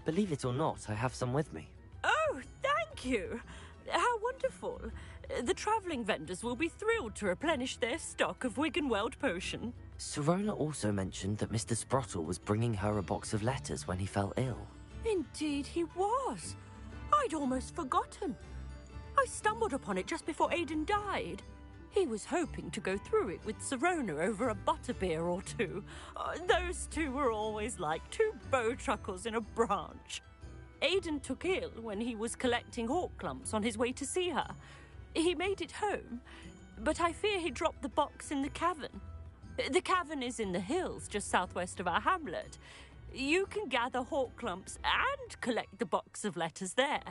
Believe it or not, I have some with me. Oh, thank you. How wonderful. The travelling vendors will be thrilled to replenish their stock of Wiggenweld potion. Sirona also mentioned that Mr. Sprottle was bringing her a box of letters when he fell ill. Indeed he was. I'd almost forgotten. I stumbled upon it just before Aidan died. He was hoping to go through it with Sirona over a butterbeer or two. Those two were always like two bowtruckles in a branch. Aidan took ill when he was collecting Horklumps on his way to see her. He made it home, but I fear he dropped the box in the cavern. The cavern is in the hills just southwest of our hamlet. You can gather Horklumps and collect the box of letters there.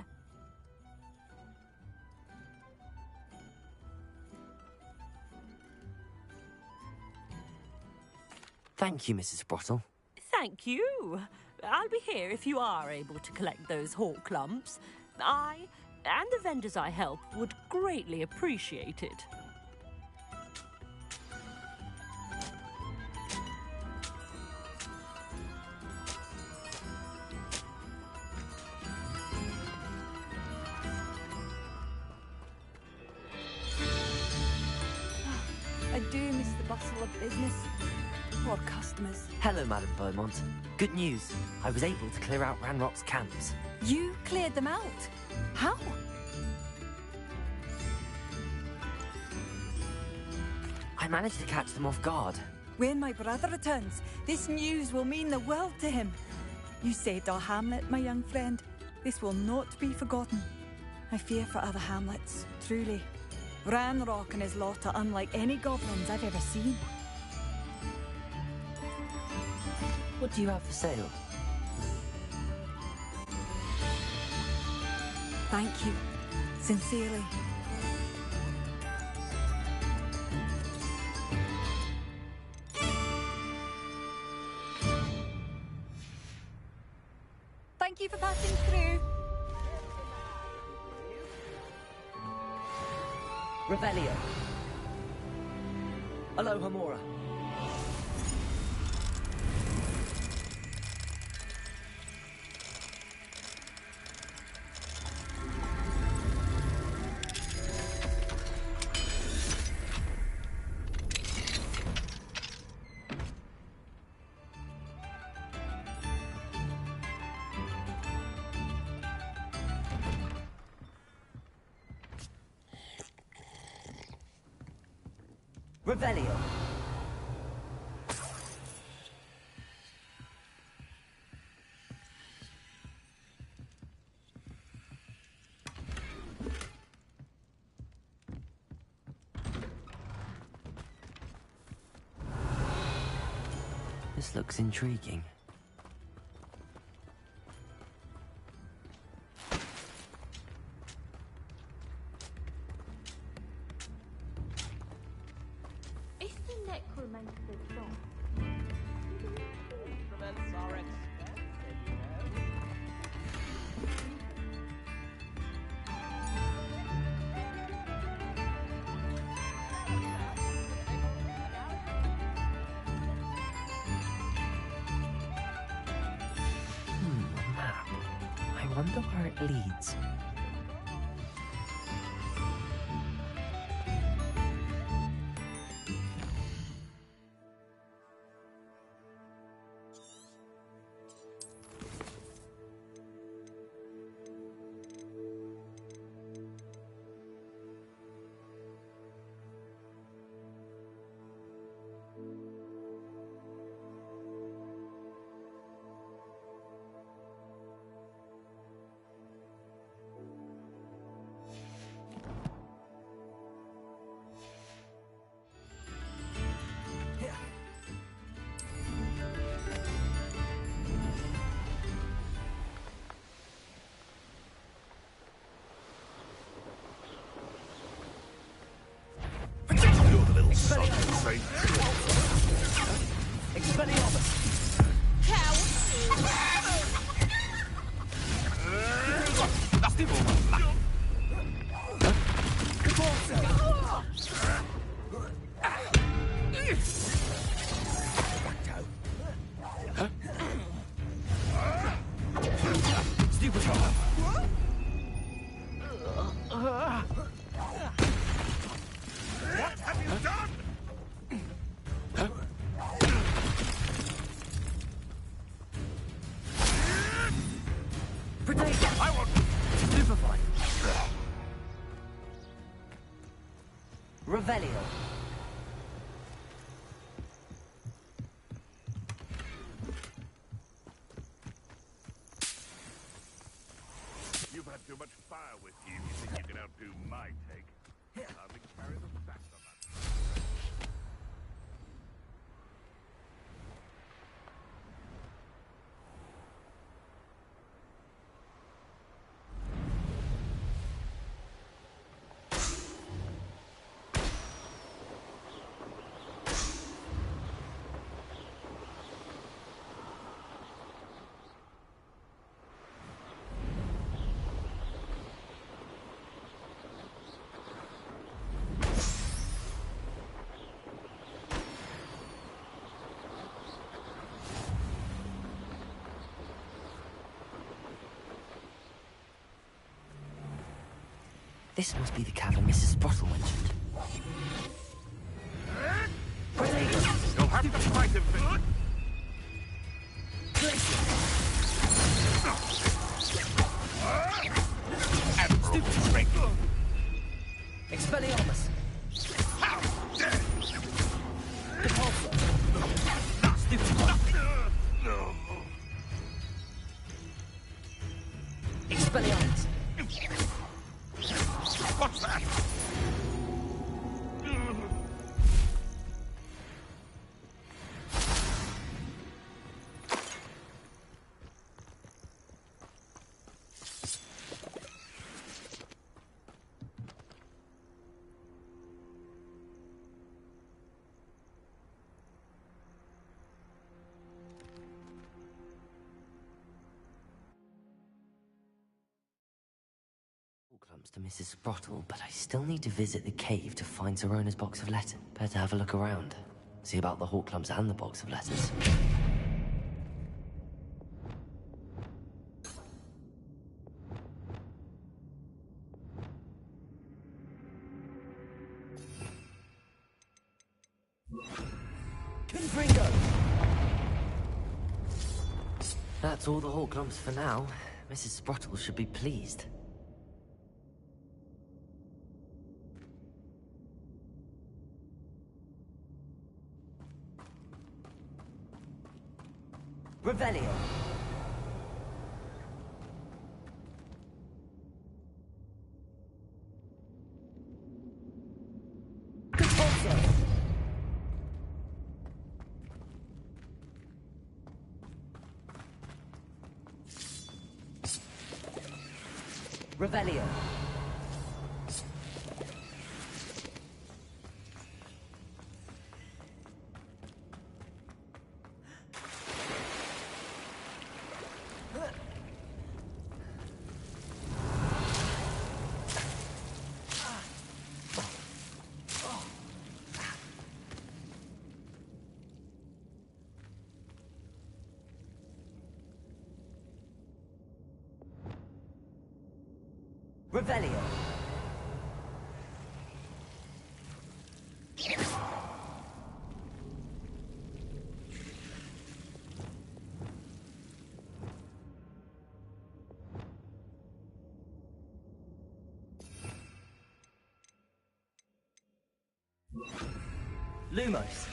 Thank you, Mrs. Sprottle. Thank you. I'll be here if you are able to collect those Horklumps. I and the vendors I help would greatly appreciate it. I do miss the bustle of business. Poor customers. Hello, Madame Beaumont. Good news. I was able to clear out Ranrock's camps. You cleared them out? How? I managed to catch them off guard. When my brother returns, this news will mean the world to him. You saved our hamlet, my young friend. This will not be forgotten. I fear for other hamlets, truly. Ranrock and his lot are unlike any goblins I've ever seen. What do you have for sale? Thank you. Sincerely. Thank you for passing through. Revelio. Aloha Mora. Revelio. This looks intriguing. I wonder where it leads. same. Expelliarmus! Nasty ball. Stupid brother! What have you done? Potato! I want... Stupefy! Revelio! You've had too much fire with you. You think you can outdo my take? I'll be carrying the facts on that. This must be the cavern Mrs. Sprottle mentioned. You'll have to fight him. Stupid trick! Expelliarmus! How dare Repulsor! Stupid one! Expelliarmus! What's that? Clumps to Mrs. Sprottle, but I still need to visit the cave to find Zerona's box of letters. Better have a look around. See about the Hawk Clumps and the box of letters. Confringo! That's all the Hawk Clumps for now. Mrs. Sprottle should be pleased. Revelio. Repulsor. Revelio. Revelio. Lumos.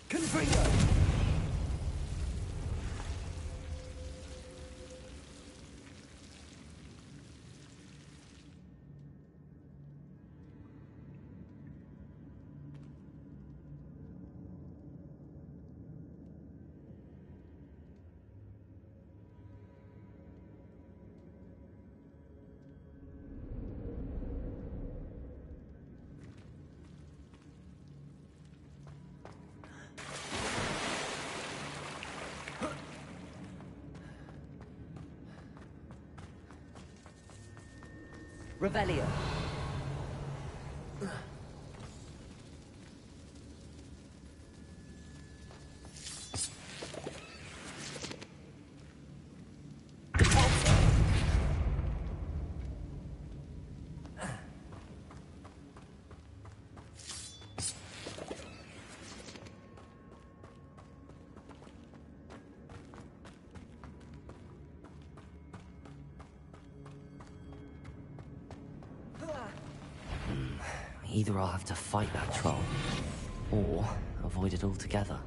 Confringo. Revelio. Either I'll have to fight that troll, or avoid it altogether.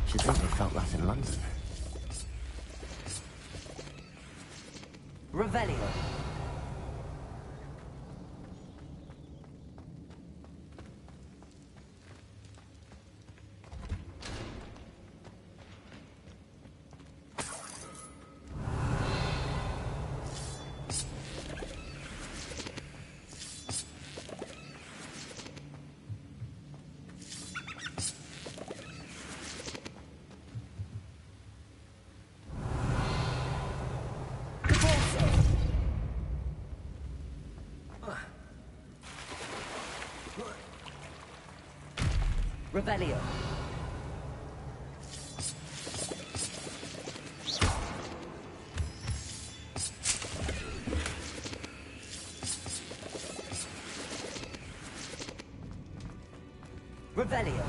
Should think they felt that in London. Revelio. Revelio. Revelio.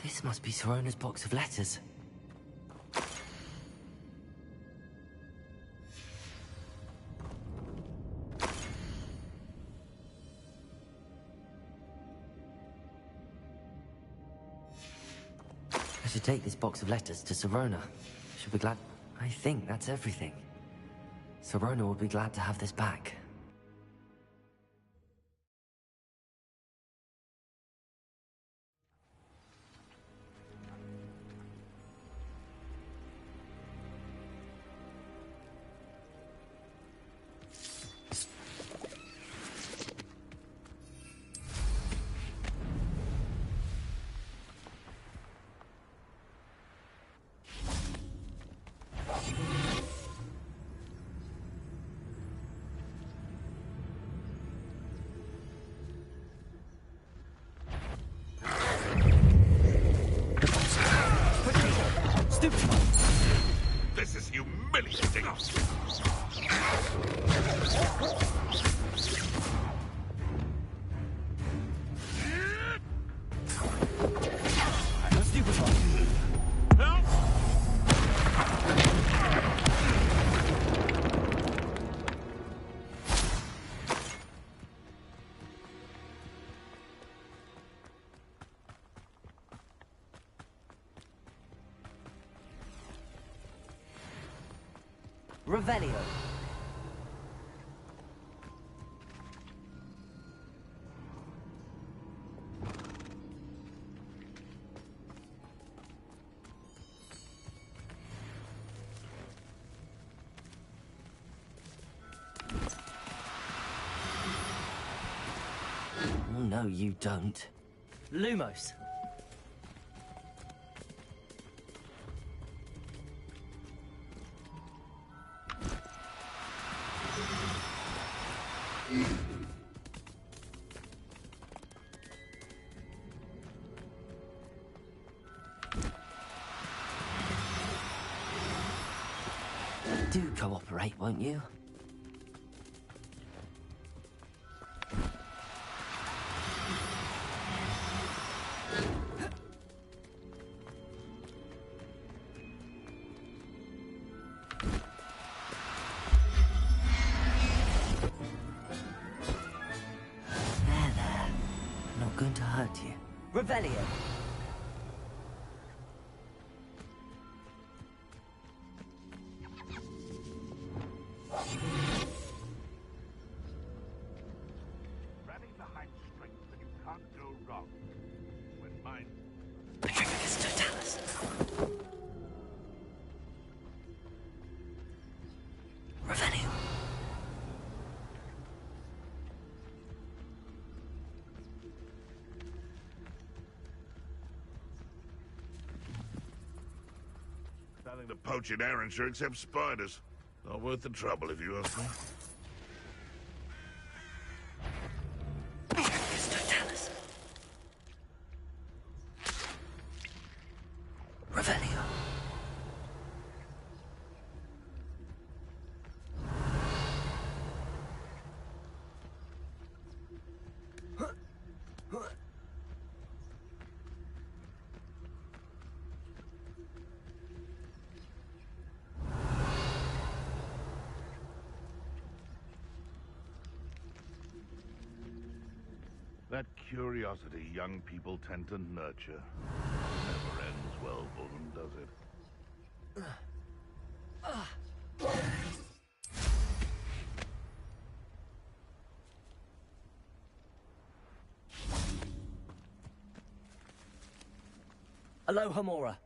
This must be Sirona's box of letters. I should take this box of letters to Sirona. She'll be glad. I think that's everything. Serona will be glad to have this back. This is humiliating. Revelio. Oh, no, you don't. Lumos. Do cooperate, won't you? There. Not going to hurt you. Revelio. Rally behind strength and you can't go wrong. When mine... Petrificus totalis. Revelio. Nothing to poach in Arrynshire except spiders. Not worth the trouble, if you ask me. Petrificus totalis. Revelio. That curiosity young people tend to nurture never ends well for them, does it? Aloha Mora.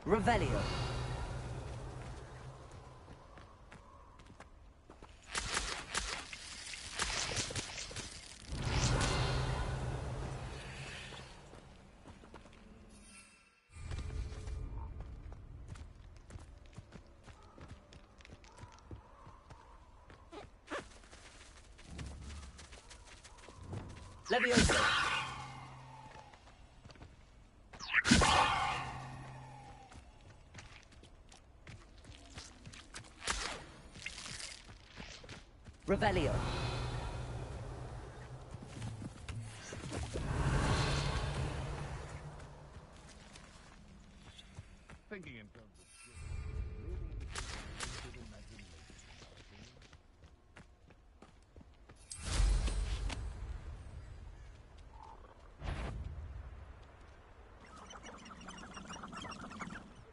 Revelio. Levioso. Revelio.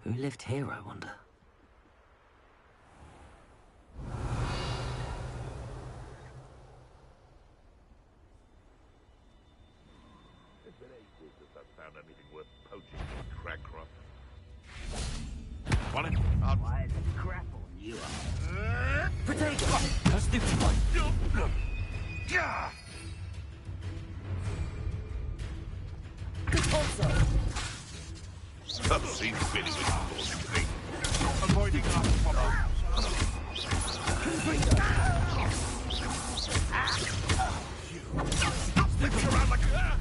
Who lived here, I wonder? It's been ages since I've found anything worth poaching in Cragcroft. Want it? Why is it crap on you? Potato! How stupid one! That seems really with thing. Avoiding our problem. Stop flipping around like that!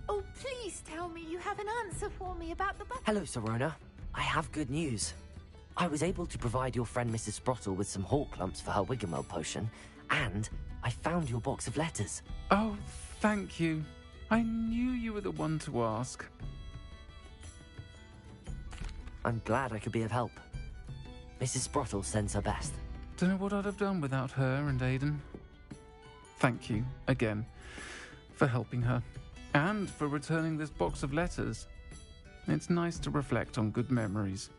Oh, please tell me you have an answer for me about the Hello, Serona. I have good news. I was able to provide your friend Mrs. Sprottle with some hawk lumps for her Wiggenweld potion, and I found your box of letters. Oh, thank you. I knew you were the one to ask. I'm glad I could be of help. Mrs. Sprottle sends her best. Don't know what I'd have done without her and Aidan. Thank you, again, for helping her, and for returning this box of letters. It's nice to reflect on good memories.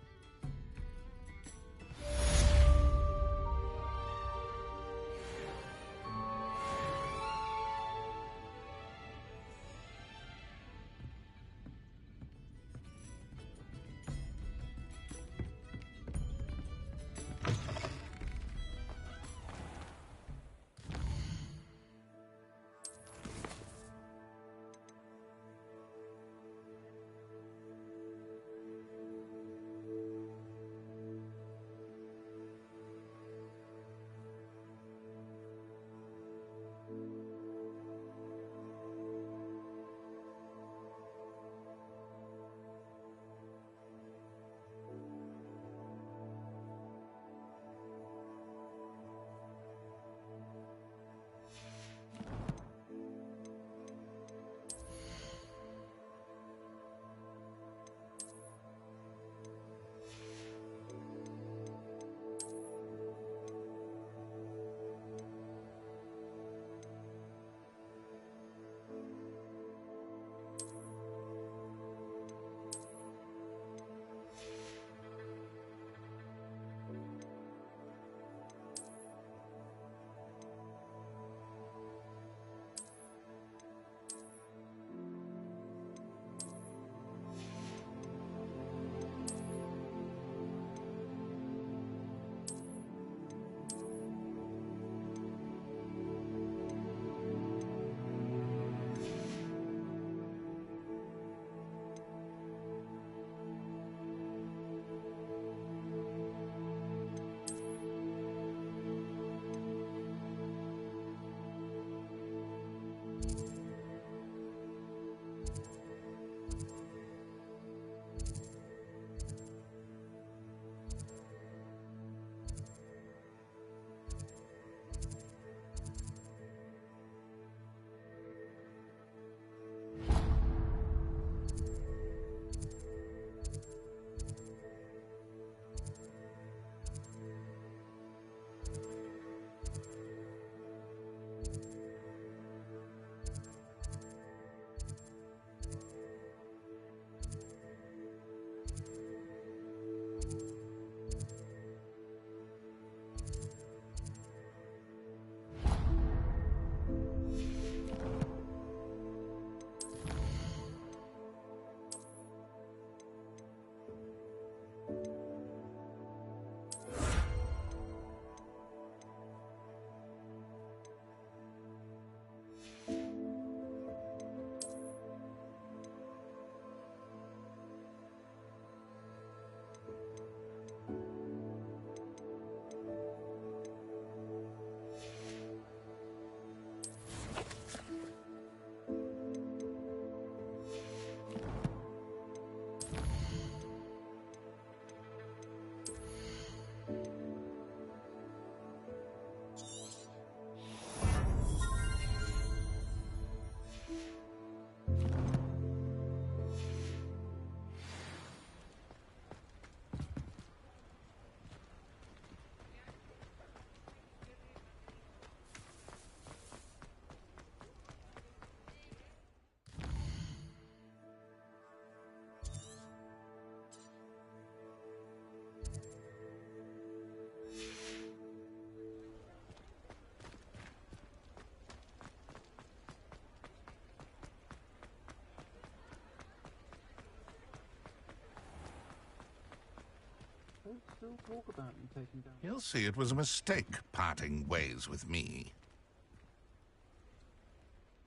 still talk about you taking down... You'll see it was a mistake parting ways with me.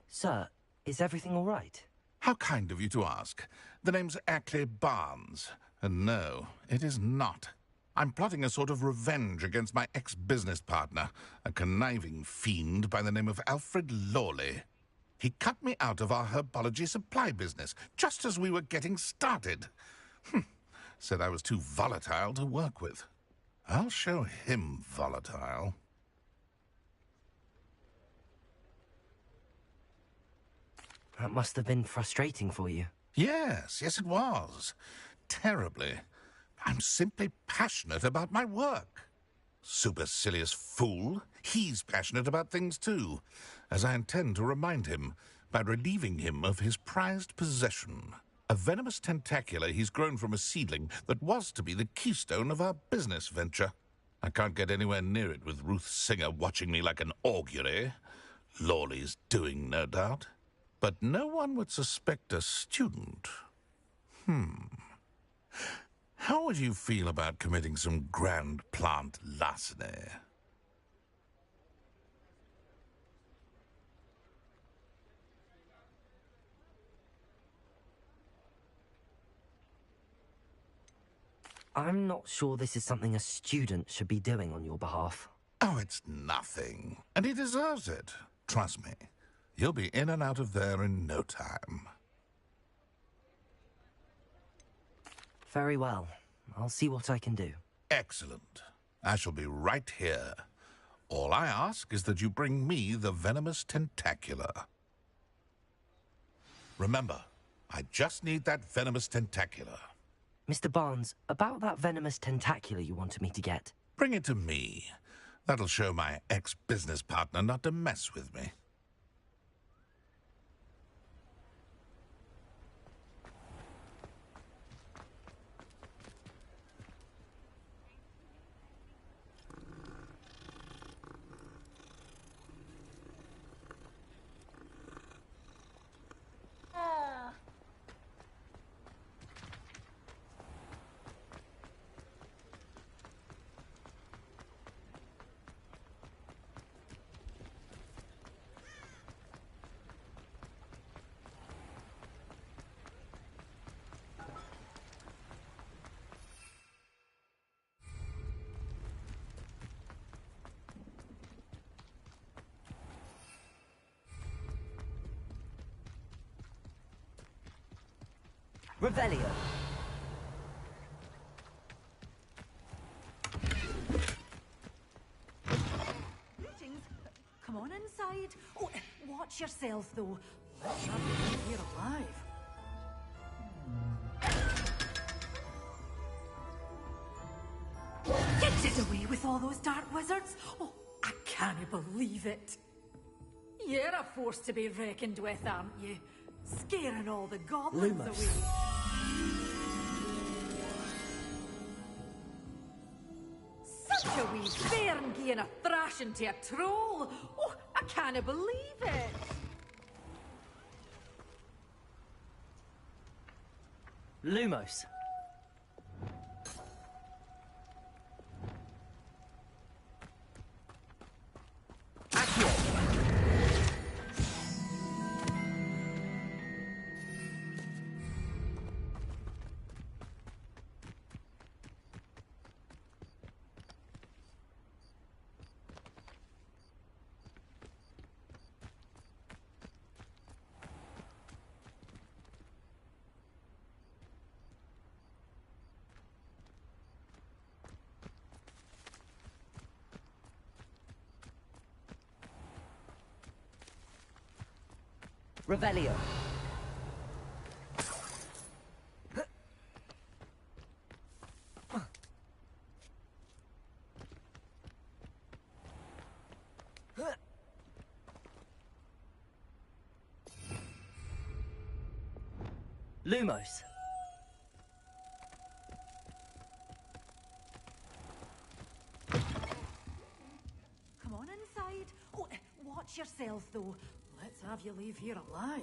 Sir, is everything all right? How kind of you to ask. The name's Ackley Barnes. And no, it is not. I'm plotting a sort of revenge against my ex-business partner, a conniving fiend by the name of Alfred Lawley. He cut me out of our herbology supply business, just as we were getting started. Said I was too volatile to work with. I'll show him volatile. That must have been frustrating for you. Yes, it was. Terribly. I'm simply passionate about my work. Supercilious fool. He's passionate about things too, as I intend to remind him by relieving him of his prized possession. A venomous tentacula he's grown from a seedling that was to be the keystone of our business venture. I can't get anywhere near it with Ruth Singer watching me like an augury. Lawley's doing, no doubt. But no one would suspect a student. How would you feel about committing some grand plant larceny? I'm not sure this is something a student should be doing on your behalf. Oh, it's nothing. And he deserves it. Trust me. You'll be in and out of there in no time. Very well. I'll see what I can do. Excellent. I shall be right here. All I ask is that you bring me the venomous tentacula. Remember, I just need that venomous tentacula. Mr. Barnes, about that venomous tentacula you wanted me to get. Bring it to me. That'll show my ex-business partner not to mess with me. Revelio. Greetings. Come on inside. Oh, watch yourself, though. Let's have you here alive. Get away with all those dark wizards. Oh, I can't believe it. You're a force to be reckoned with, aren't you? Scaring all the goblins Lumos. away. Such a wee bairn giving a thrashing to a troll. Oh, I can't believe it. Lumos. Revelio. Lumos. Come on inside. Oh, watch yourself, though. Let's have you leave here alive.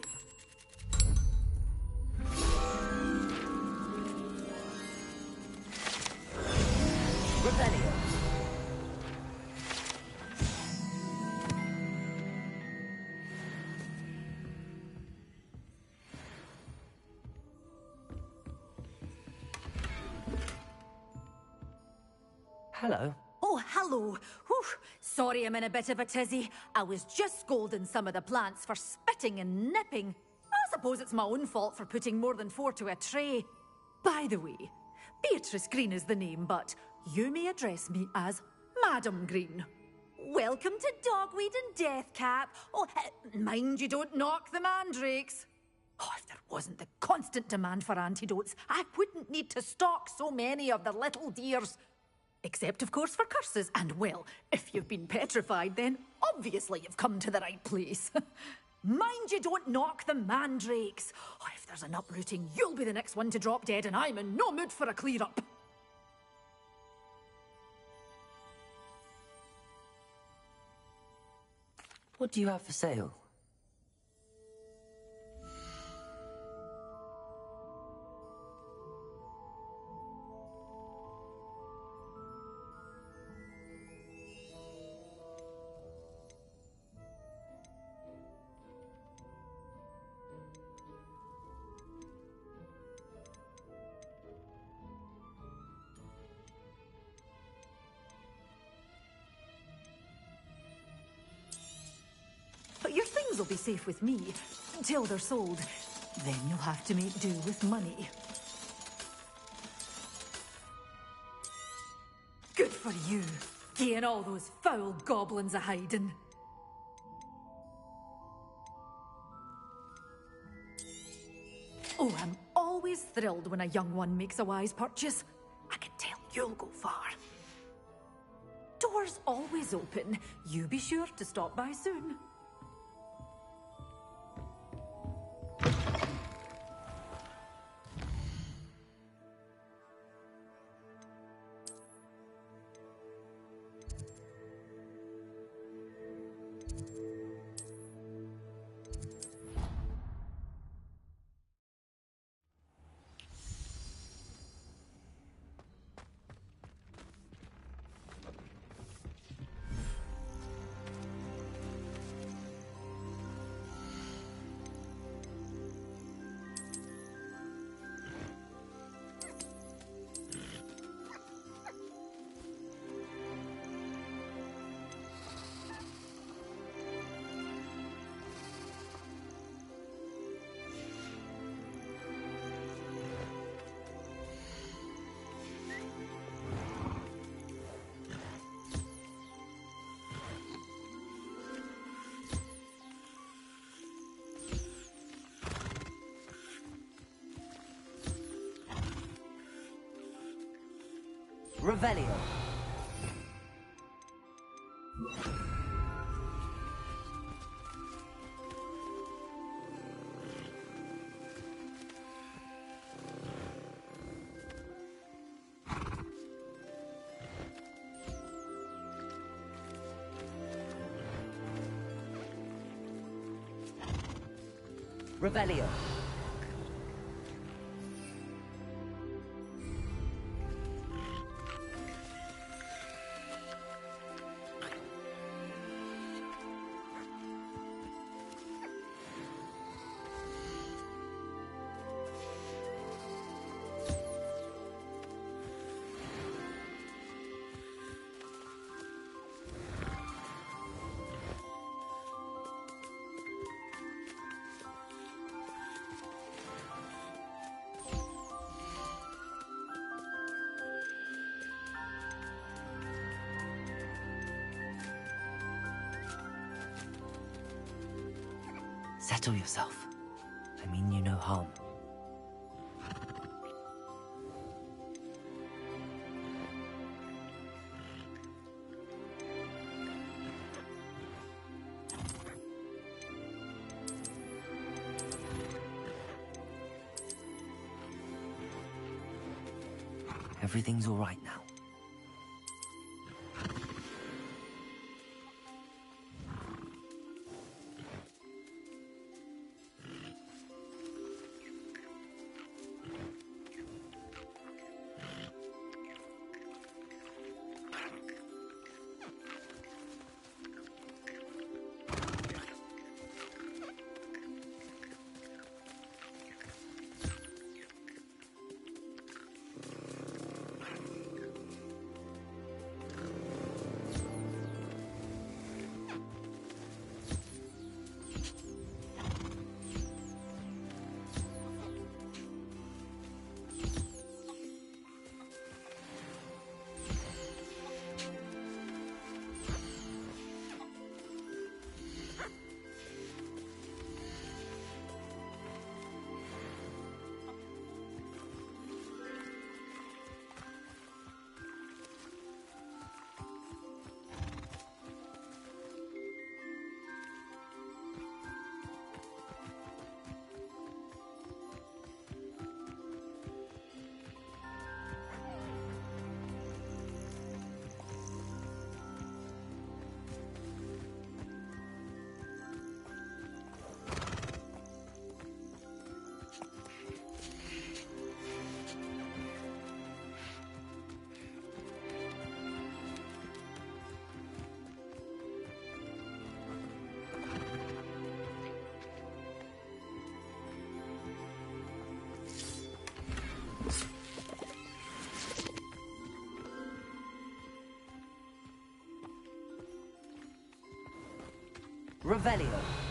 hello. Oh, hello. Whew. Sorry I'm in a bit of a tizzy. I was just scolding some of the plants for spitting and nipping. I suppose it's my own fault for putting more than 4 to a tray. By the way, Beatrice Green is the name, but you may address me as Madam Green. Welcome to Dogweed and Deathcap. Oh, mind you don't knock the mandrakes. Oh, if there wasn't the constant demand for antidotes, I wouldn't need to stock so many of the little dears. Except, of course, for curses. And, well, if you've been petrified, then obviously you've come to the right place. Mind you don't knock the mandrakes. Oh, if there's an uprooting, you'll be the next one to drop dead, and I'm in no mood for a clear-up. What do you have for sale? But your things will be safe with me until they're sold. Then you'll have to make do with money. Good for you, getting all those foul goblins a-hiding. Oh, I'm always thrilled when a young one makes a wise purchase. I can tell you'll go far. Doors always open. You be sure to stop by soon. Revelio. Revelio. Settle yourself. I mean you no harm. Everything's all right now. Revelio.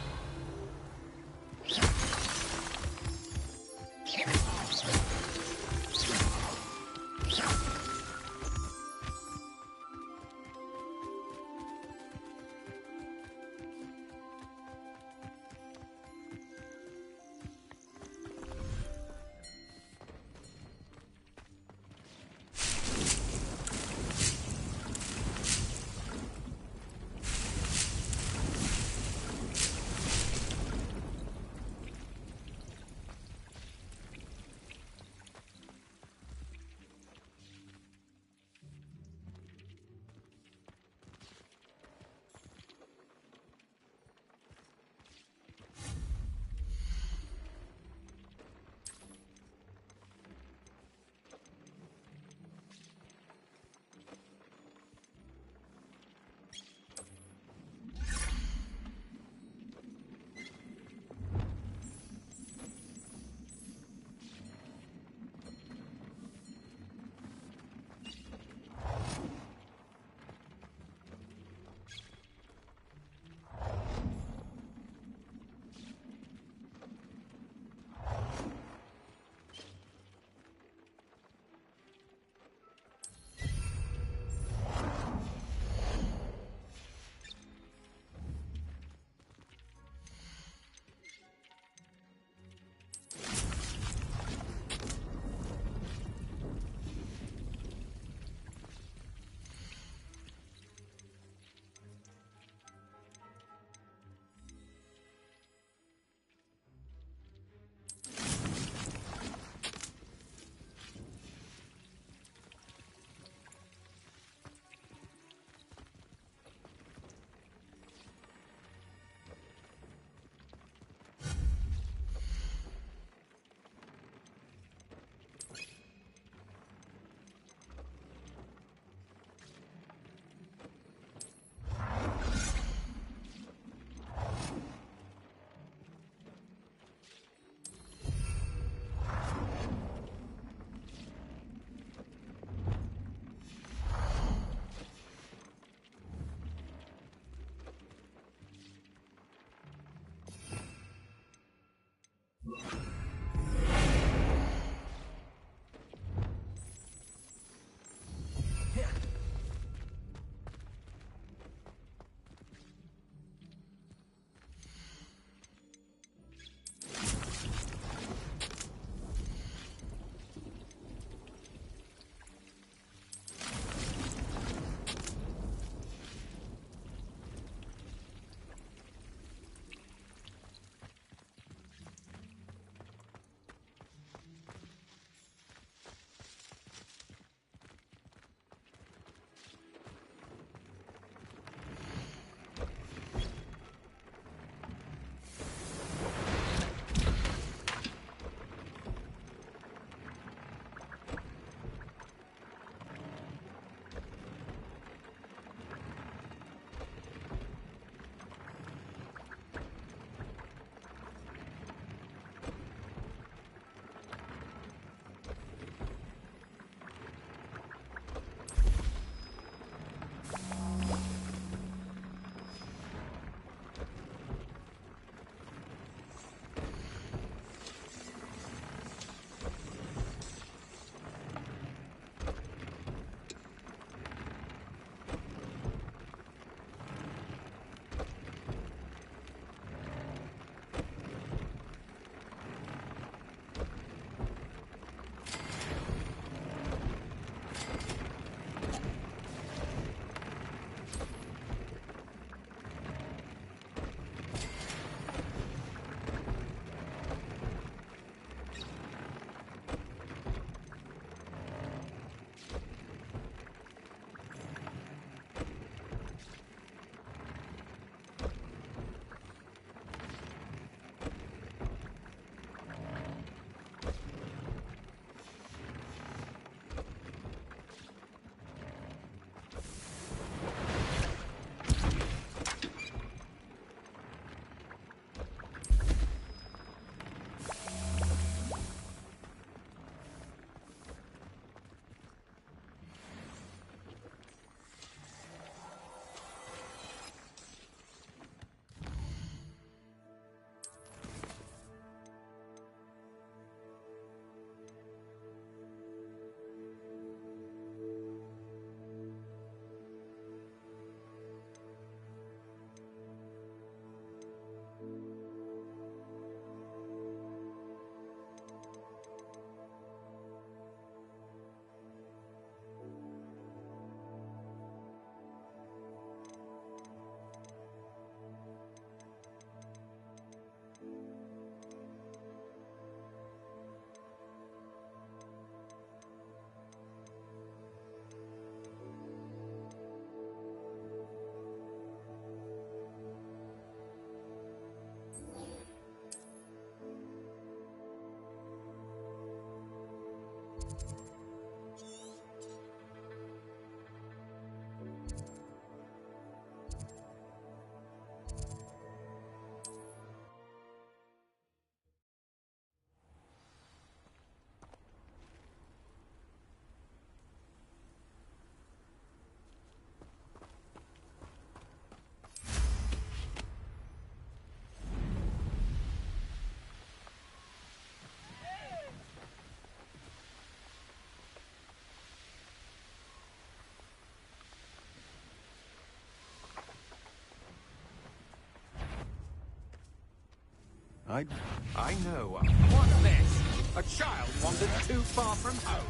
I know. What's this? A child wandered too far from home.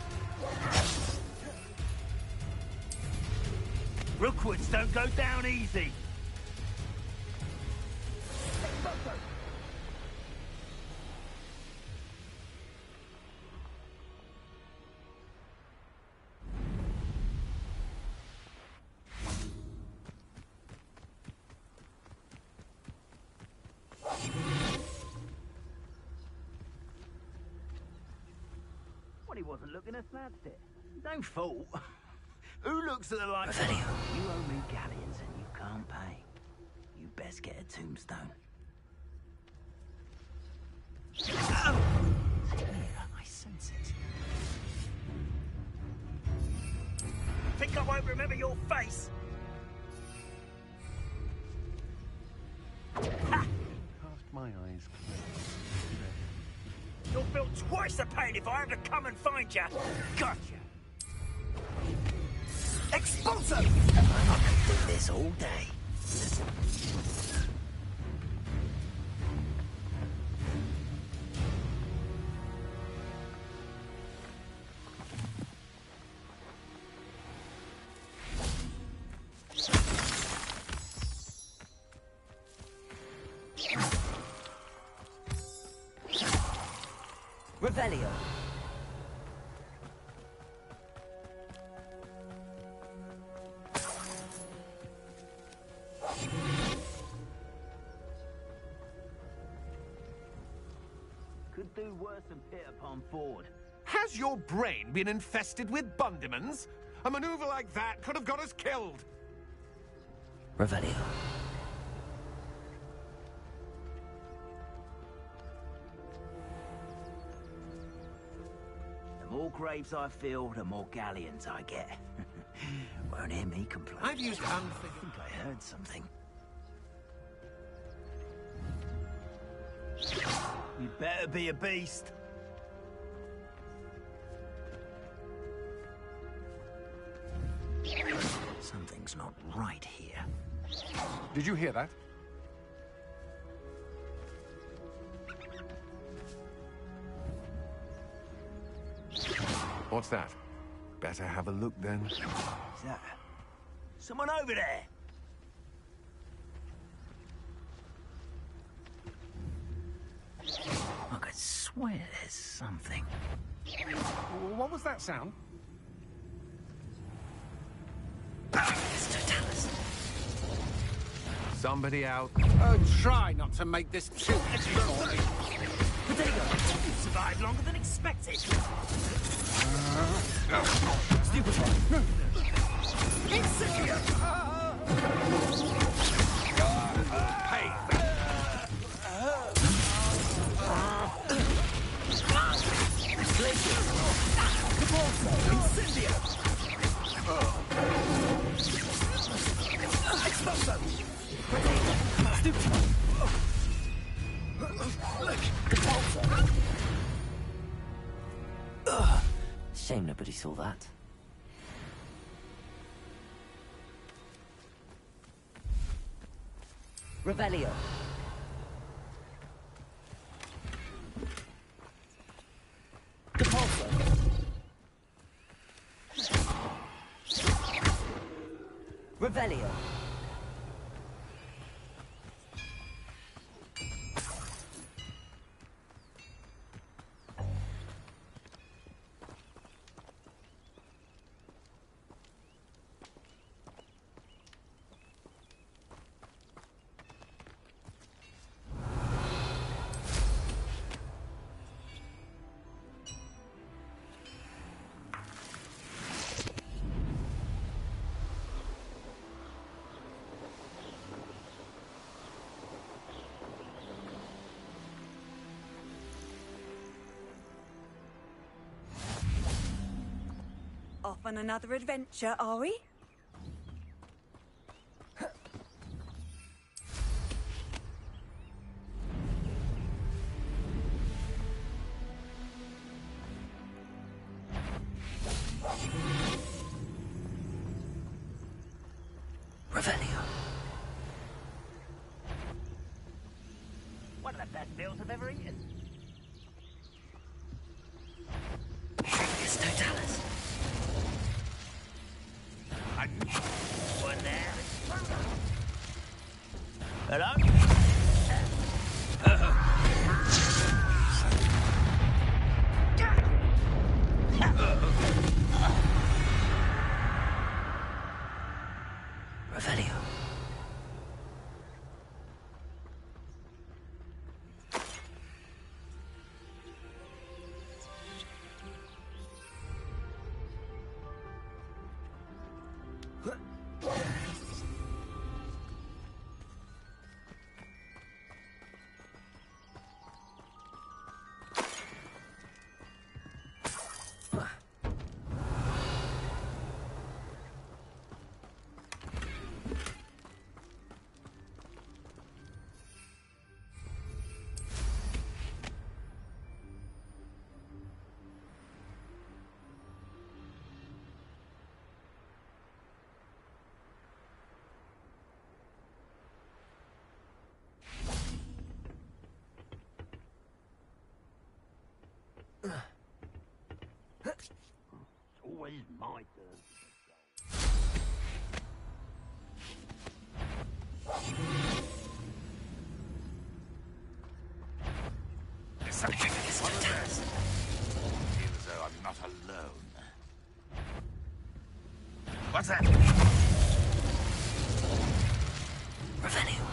Rookwoods don't go down easy. Well, he wasn't looking at snatched it. No fault. Who looks at the likes Revelio. You owe me galleons and you can't pay. You best get a tombstone. Oh! Yeah, I sense it. Think I won't remember your face? Ha! Cast my eyes clear. You'll feel twice the pain if I have to come and find you. Gotcha. Expulso! I could do this all day. Revelio. Could do worse than pit upon Ford. Has your brain been infested with bundimans? A maneuver like that could have got us killed. Revelio. The more graves I fill, the more galleons I get. Won't hear me complain. I've used I think I heard something. You better be a beast. Something's not right here. Did you hear that? What's that? Better have a look then. Is that someone over there? I could swear there's something. What was that sound? Somebody out. Oh, try not to make this too heavy for me. Potato, you survived longer than expected. Stupefy. Incipient. Hey! Incendio. Expulso. Stupefy. Shame nobody saw that. Revelio. Depulso. Revelio. off on another adventure, are we? Revelio. One of the best meals I've ever eaten. Shrinkus Totalis. One there. Hello? Revelio. It's always my turn. Shrinkus Totalis. Feel as though I'm not alone. What's that? Revelio.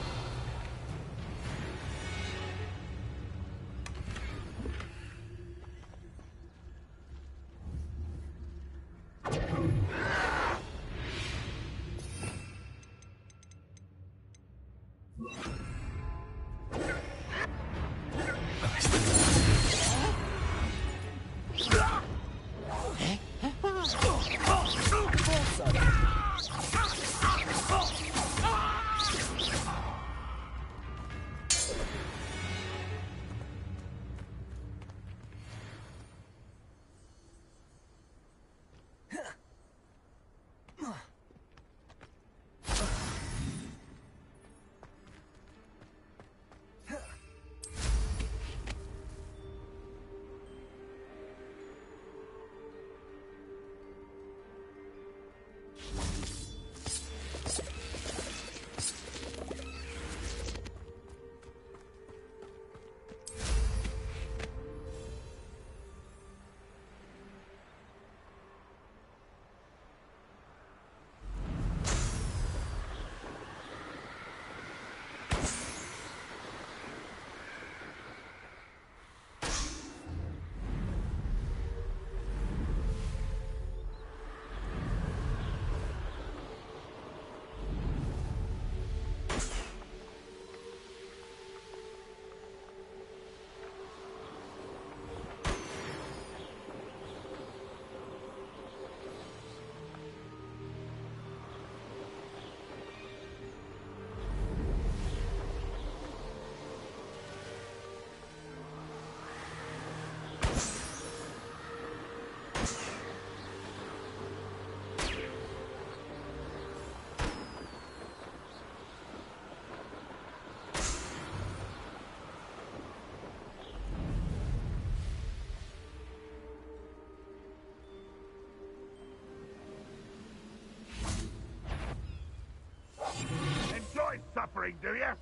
Enjoy suffering, do you?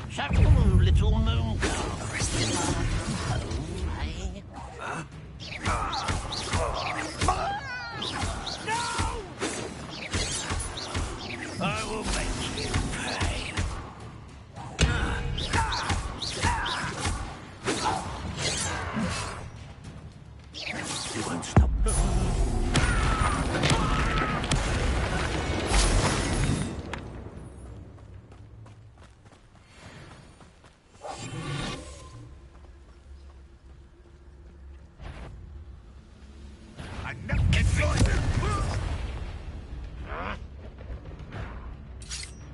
Shut little moon girl. I will make you pay. You won't stop.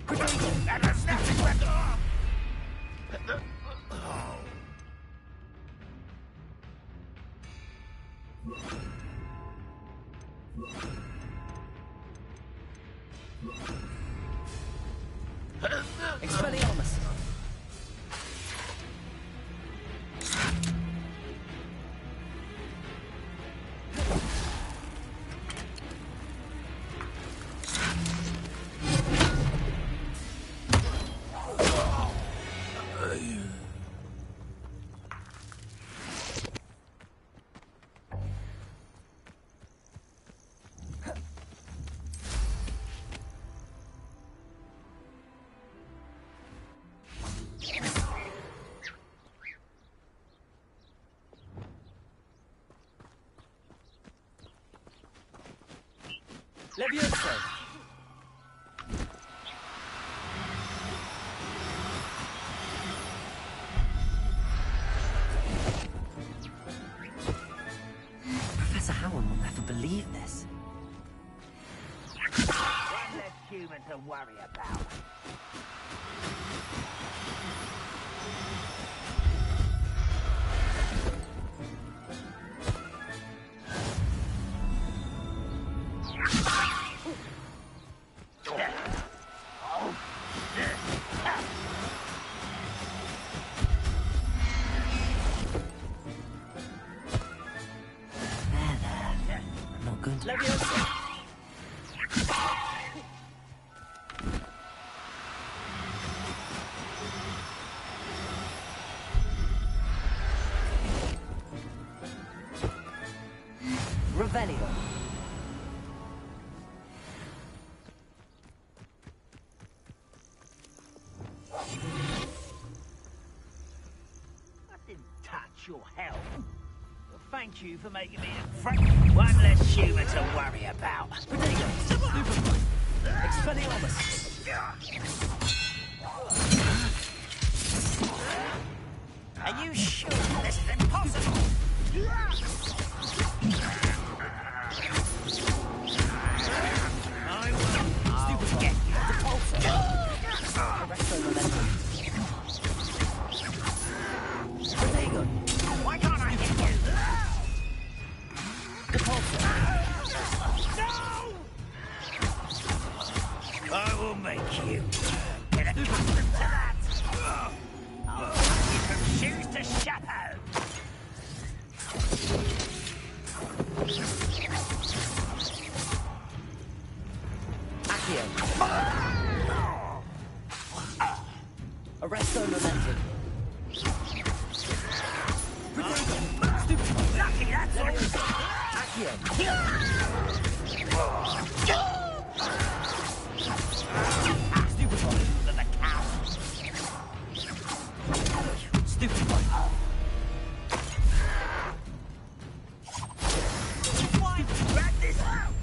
And there's nothing left. Expelliarmus! Levioso! Professor Howard will never believe this. One less human to worry about. Revelio. I didn't touch your health. Well, thank you for making me a friend. One less human to worry about. Expelliarmus! Are you sure this is impossible? I'll get you the why can't I hit you? No! I will make you get accustomed to that. I'll turn you from shoes to chapeau. Arresto momentum. Lucky, that's all. Accio. Stupefy. The cow. Stupefy. Why? Rat this out.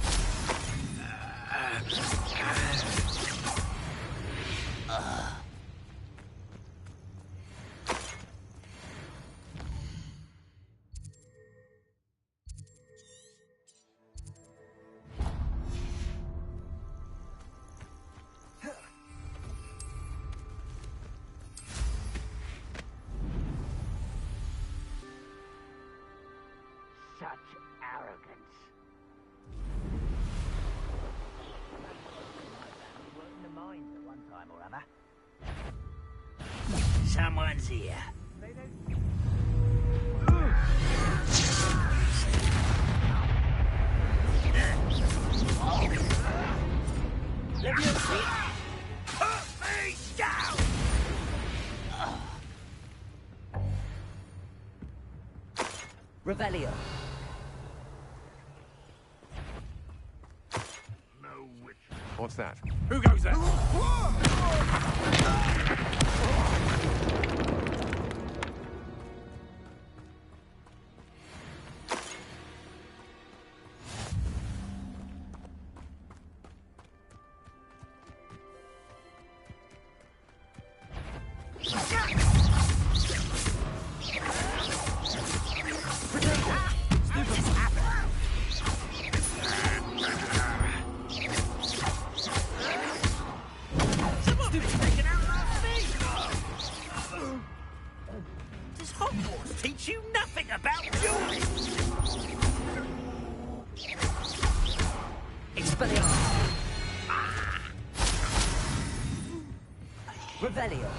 Such arrogance. Worked in the mines at one time or other. Someone's here. Leviosa! Put me down! Revelio. No witch. What's that? Who goes there? Revelio.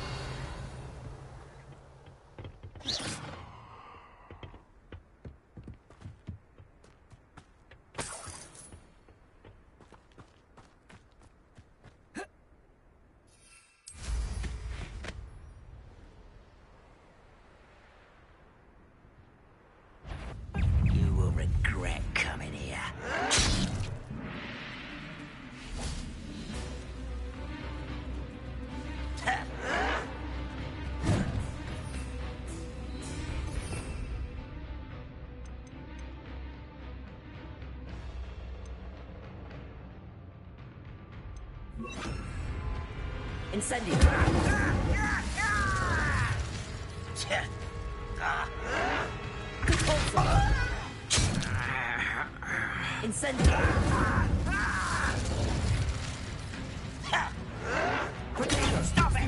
You will regret coming here. Incendio. Incendio. Potato, stop it!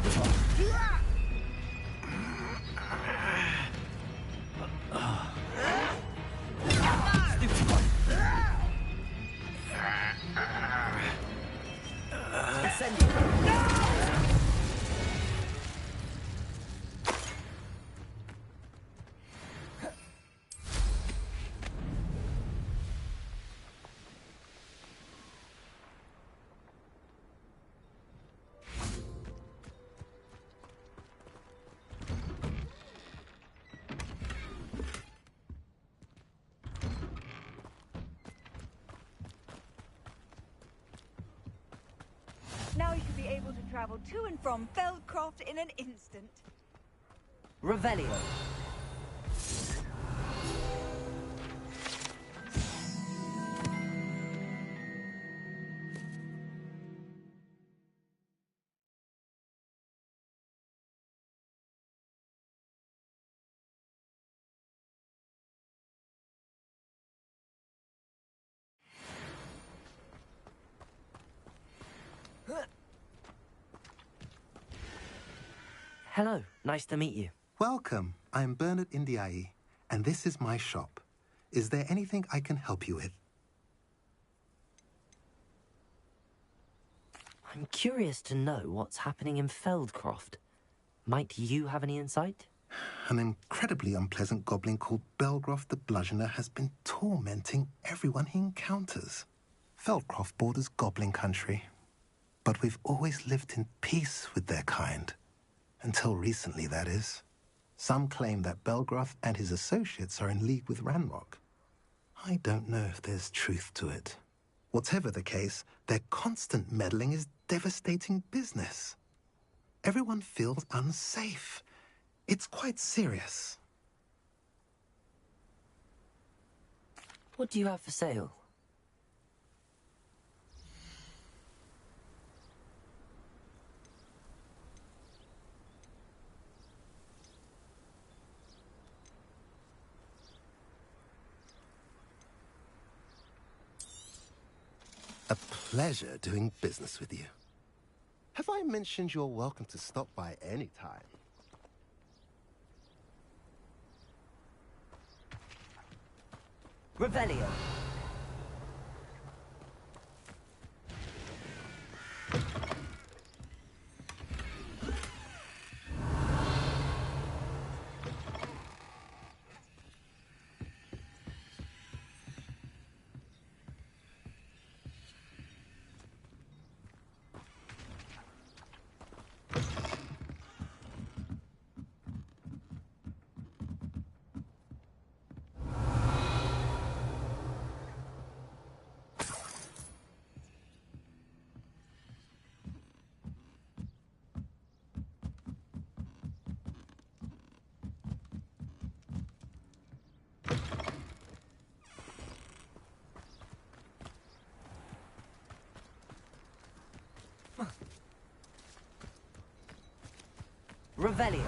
Now you should be able to travel to and from Feldcroft in an instant. Revelio. Hello, nice to meet you. Welcome. I'm Bernard Indiai, and this is my shop. Is there anything I can help you with? I'm curious to know what's happening in Feldcroft. Might you have any insight? An incredibly unpleasant goblin called Belgroth the Bludgeoner has been tormenting everyone he encounters. Feldcroft borders goblin country, but we've always lived in peace with their kind. Until recently, that is. Some claim that Belgroth and his associates are in league with Ranrock. I don't know if there's truth to it. Whatever the case, their constant meddling is devastating business. Everyone feels unsafe. It's quite serious. What do you have for sale? A pleasure doing business with you. Have I mentioned you're welcome to stop by any time? Revelio. Revelio.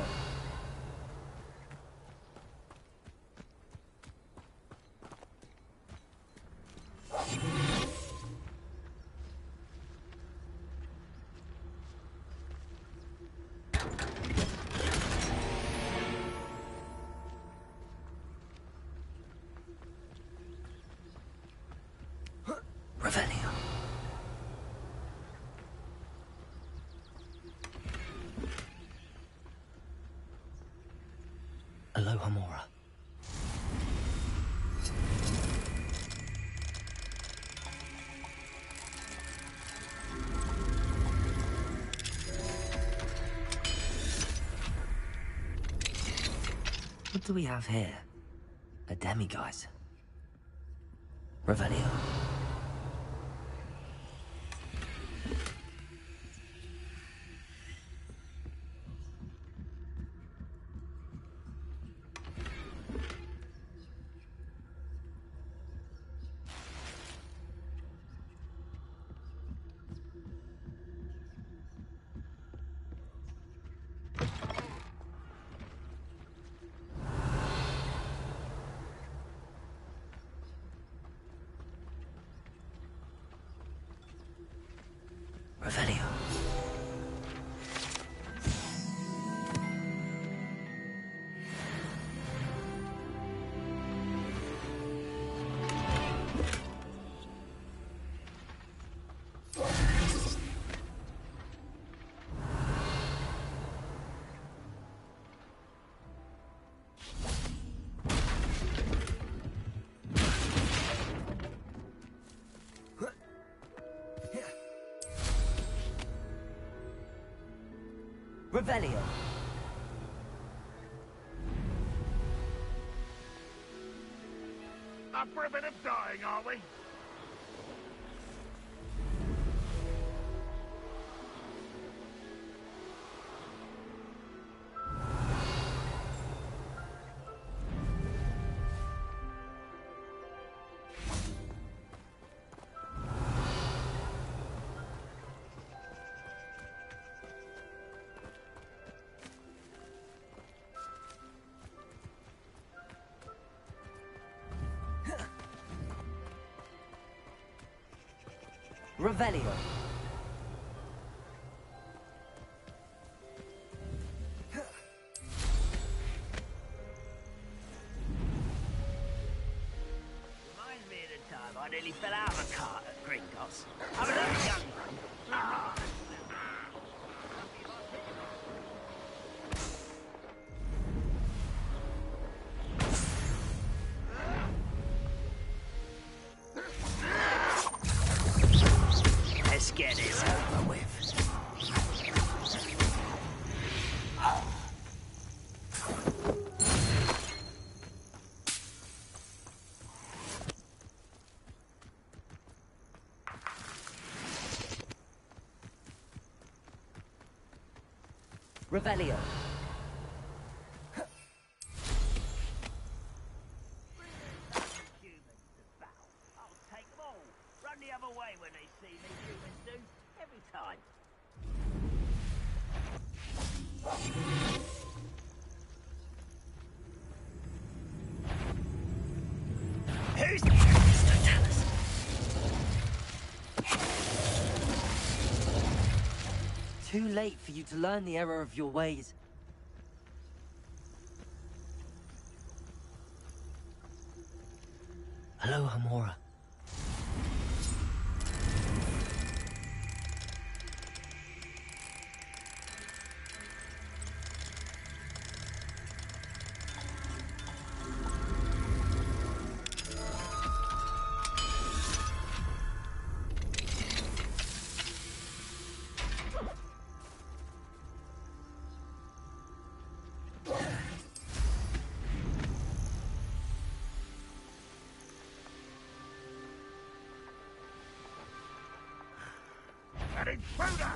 Revelio. Hello, Hamora. What do we have here? A demiguise. Revelio. Revelio. Revelio. Up for a bit of dying, are we? Revelio. Reminds me of the time I nearly fell out of a cart at Gringotts. I was only young. Ah. Let's get this over with. Revelio. I'll take them all. Run the other way when they see me, humans do. Every time. Who's Totalis? Too late for you to learn the error of your ways. Hello, Hamora. An intruder!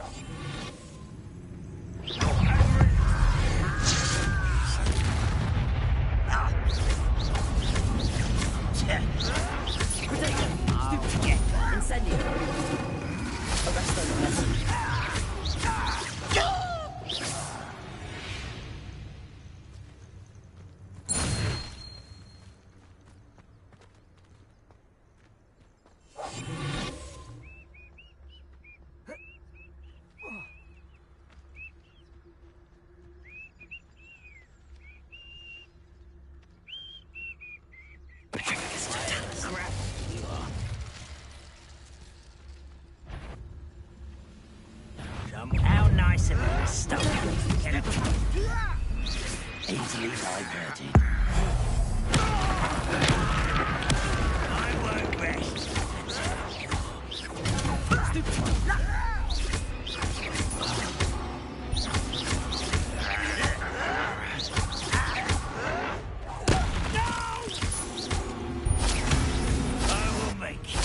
Incendio. Arresto the vessel. How nice of you to stop. Get it. Easily diverted. I won't rest. I will make you.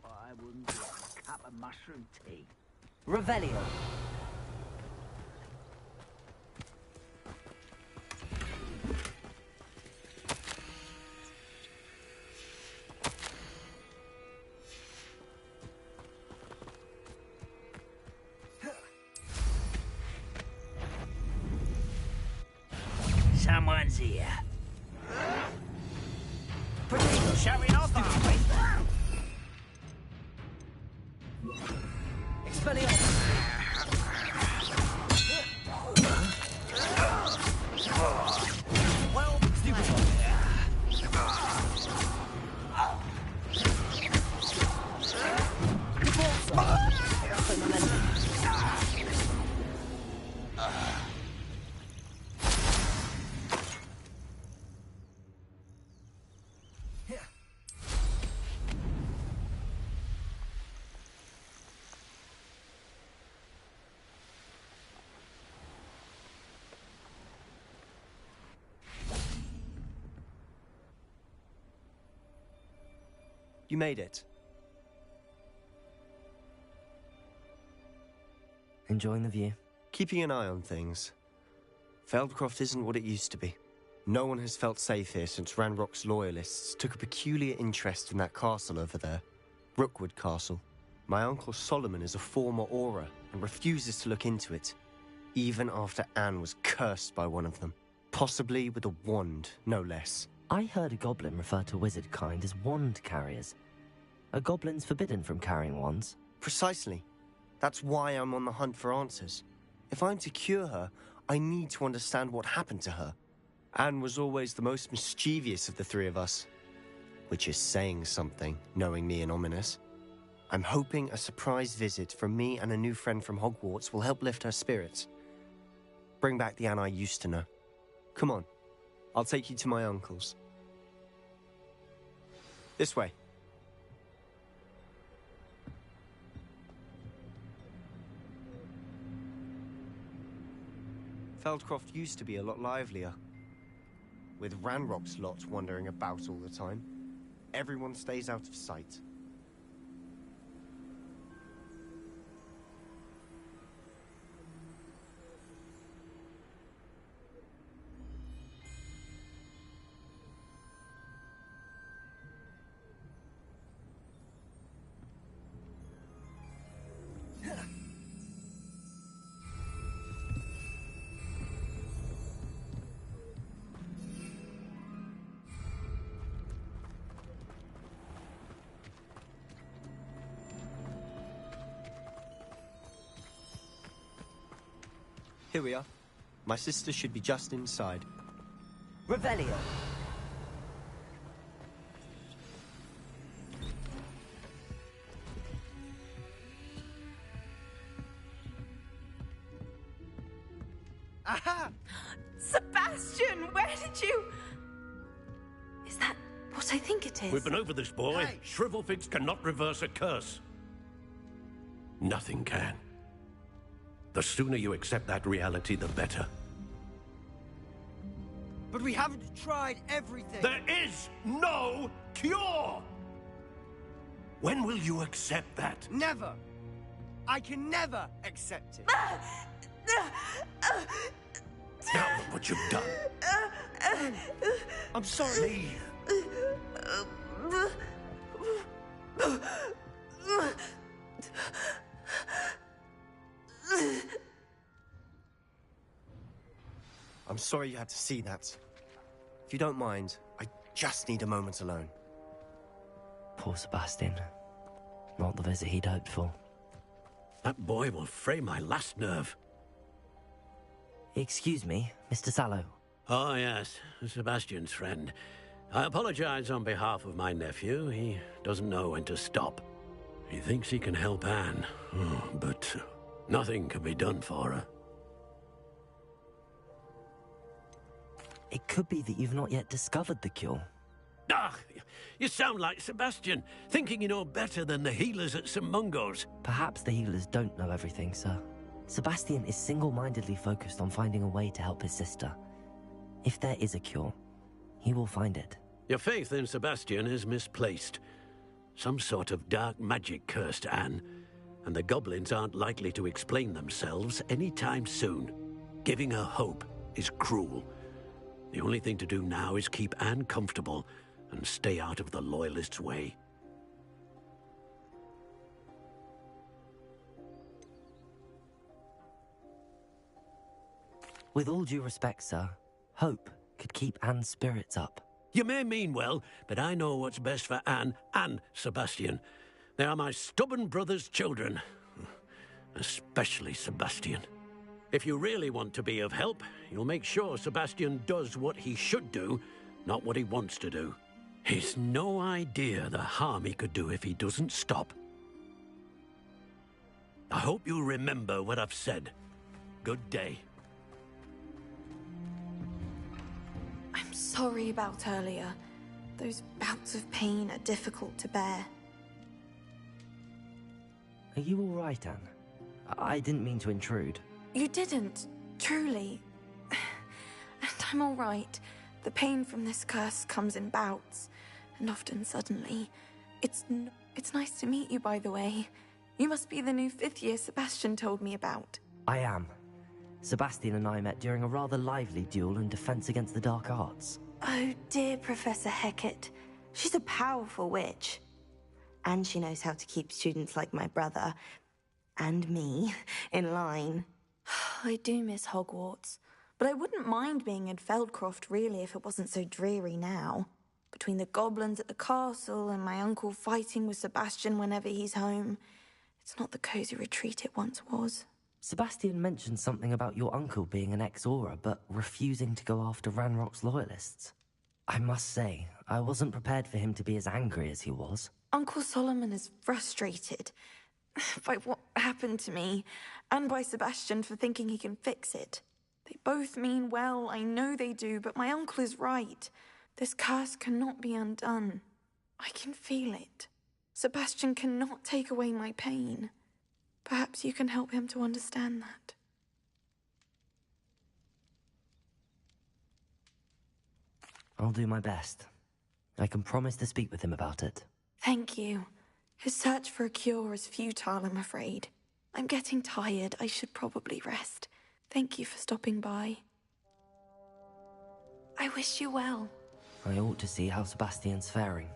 I wouldn't give a cup of mushroom tea. Revelio. Someone's here. Showing off, are we? Expelliarmus. Well, You made it. Enjoying the view? Keeping an eye on things. Feldcroft isn't what it used to be. No one has felt safe here since Ranrock's loyalists took a peculiar interest in that castle over there. Rookwood Castle. My uncle Solomon is a former Auror and refuses to look into it, even after Anne was cursed by one of them. Possibly with a wand, no less. I heard a goblin refer to wizard kind as wand carriers. Are goblins forbidden from carrying wands? Precisely. That's why I'm on the hunt for answers. If I'm to cure her, I need to understand what happened to her. Anne was always the most mischievous of the three of us. Which is saying something, knowing me and Ominous. I'm hoping a surprise visit from me and a new friend from Hogwarts will help lift her spirits. Bring back the Anne I used to know. Come on. I'll take you to my uncle's. This way. Feldcroft used to be a lot livelier. With Ranrock's lot wandering about all the time, everyone stays out of sight. Here we are. My sister should be just inside. Revelio. Aha! Sebastian, where did you... Is that what I think it is? We've been over this, boy. Hey. Shrivelfigs cannot reverse a curse. Nothing can. The sooner you accept that reality, the better. But we haven't tried everything. There is no cure! When will you accept that? Never. I can never accept it. Now look what you've done. I'm sorry. I'm sorry you had to see that. If you don't mind, I just need a moment alone. Poor Sebastian. Not the visit he'd hoped for. That boy will fray my last nerve. Excuse me, Mr. Sallow. Oh, yes, Sebastian's friend. I apologize on behalf of my nephew. He doesn't know when to stop. He thinks he can help Anne, but nothing can be done for her. It could be that you've not yet discovered the cure. Ah, you sound like Sebastian, thinking you know better than the healers at St. Mungo's. Perhaps the healers don't know everything, sir. Sebastian is single-mindedly focused on finding a way to help his sister. If there is a cure, he will find it. Your faith in Sebastian is misplaced. Some sort of dark magic cursed Anne, and the goblins aren't likely to explain themselves anytime soon. Giving her hope is cruel. The only thing to do now is keep Anne comfortable and stay out of the Loyalists' way. With all due respect, sir, hope could keep Anne's spirits up. You may mean well, but I know what's best for Anne and Sebastian. They are my stubborn brother's children. Especially Sebastian. If you really want to be of help, you'll make sure Sebastian does what he should do, not what he wants to do. He's no idea the harm he could do if he doesn't stop. I hope you'll remember what I've said. Good day. I'm sorry about earlier. Those bouts of pain are difficult to bear. Are you all right, Anne? I didn't mean to intrude. You didn't, truly. And I'm all right. The pain from this curse comes in bouts, and often suddenly. It's nice to meet you, by the way. You must be the new 5th year Sebastian told me about. I am. Sebastian and I met during a rather lively duel in defense against the dark arts. Oh, dear Professor Hecat. She's a powerful witch. And she knows how to keep students like my brother, and me, in line. I do miss Hogwarts, but I wouldn't mind being in Feldcroft, really, if it wasn't so dreary now. Between the goblins at the castle and my uncle fighting with Sebastian whenever he's home, it's not the cozy retreat it once was. Sebastian mentioned something about your uncle being an ex-Auror, but refusing to go after Ranrock's loyalists. I must say, I wasn't prepared for him to be as angry as he was. Uncle Solomon is frustrated by what happened to me, and by Sebastian for thinking he can fix it. They both mean well, I know they do, but my uncle is right. This curse cannot be undone. I can feel it. Sebastian cannot take away my pain. Perhaps you can help him to understand that. I'll do my best. I can promise to speak with him about it. Thank you. His search for a cure is futile, I'm afraid. I'm getting tired. I should probably rest. Thank you for stopping by. I wish you well. I ought to see how Sebastian's faring.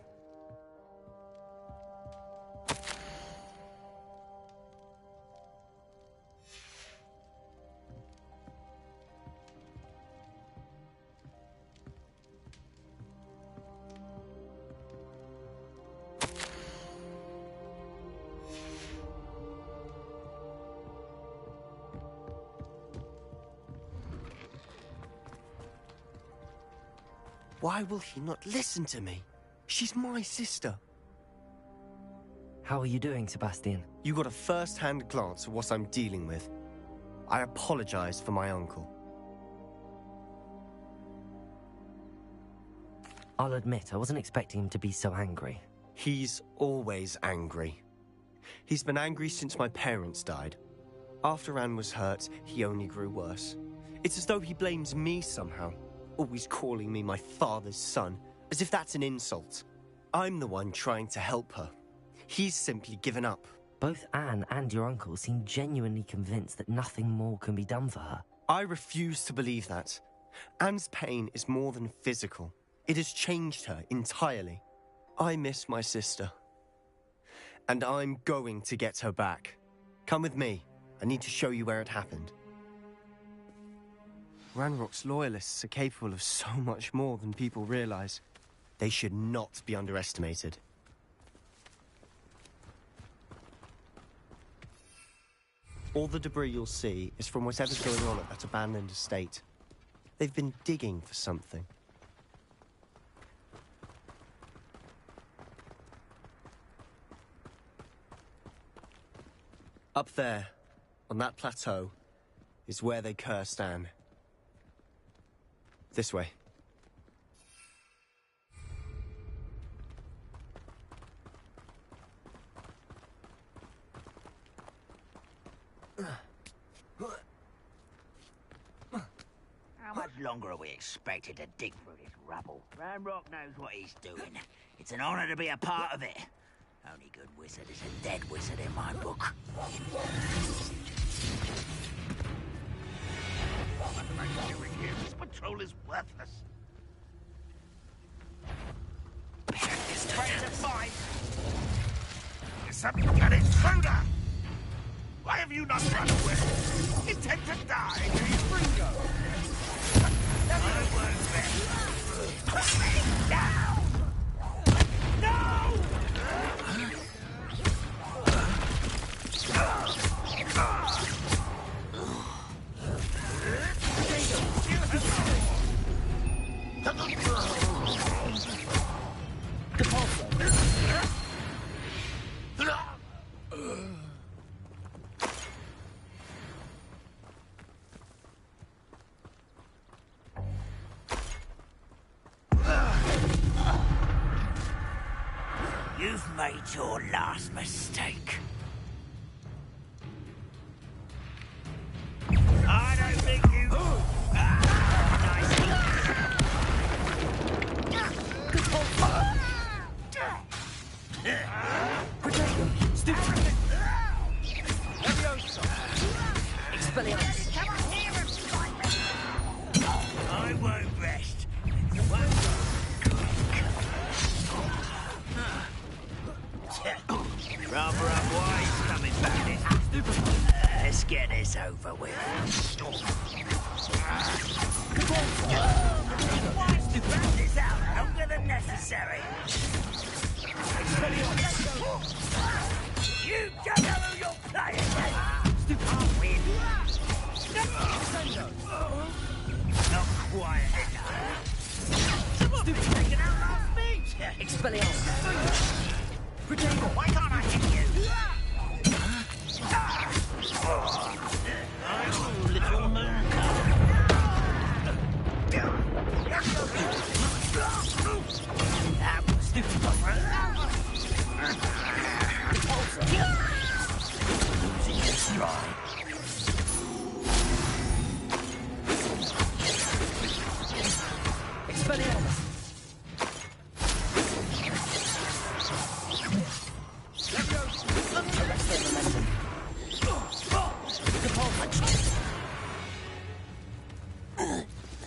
Why will he not listen to me? She's my sister. How are you doing, Sebastian? You got a first-hand glance at what I'm dealing with. I apologize for my uncle. I'll admit, I wasn't expecting him to be so angry. He's always angry. He's been angry since my parents died. After Anne was hurt, he only grew worse. It's as though he blames me somehow. Always calling me my father's son, as if that's an insult. I'm the one trying to help her. He's simply given up. Both Anne and your uncle seem genuinely convinced that nothing more can be done for her. I refuse to believe that. Anne's pain is more than physical. It has changed her entirely. I miss my sister. And I'm going to get her back. Come with me. I need to show you where it happened. Ranrock's loyalists are capable of so much more than people realize. They should not be underestimated. All the debris you'll see is from whatever's going on at that abandoned estate. They've been digging for something. Up there, on that plateau, is where they cursed Anne. This way. How much longer are we expected to dig through this rubble? Ranrock knows what he's doing. It's an honor to be a part of it. Only good wizard is a dead wizard in my book. What am I doing here? This patrol is worthless. It's ready to fight. Some good intruder! Why have you not run away? Intend to die? Ringo! That won't work. Put me down! No! You've made your last mistake. I don't think you... I won't rest. Rather unwise coming back this. Let's get this over with. Wrap this out longer than necessary. You don't know who you're playing with. Can't win. Not quiet enough. Taking out last speech. Expelliarmus. Why can't I hit you? I'm a little moon. That was losing your stride. Expelliarmus.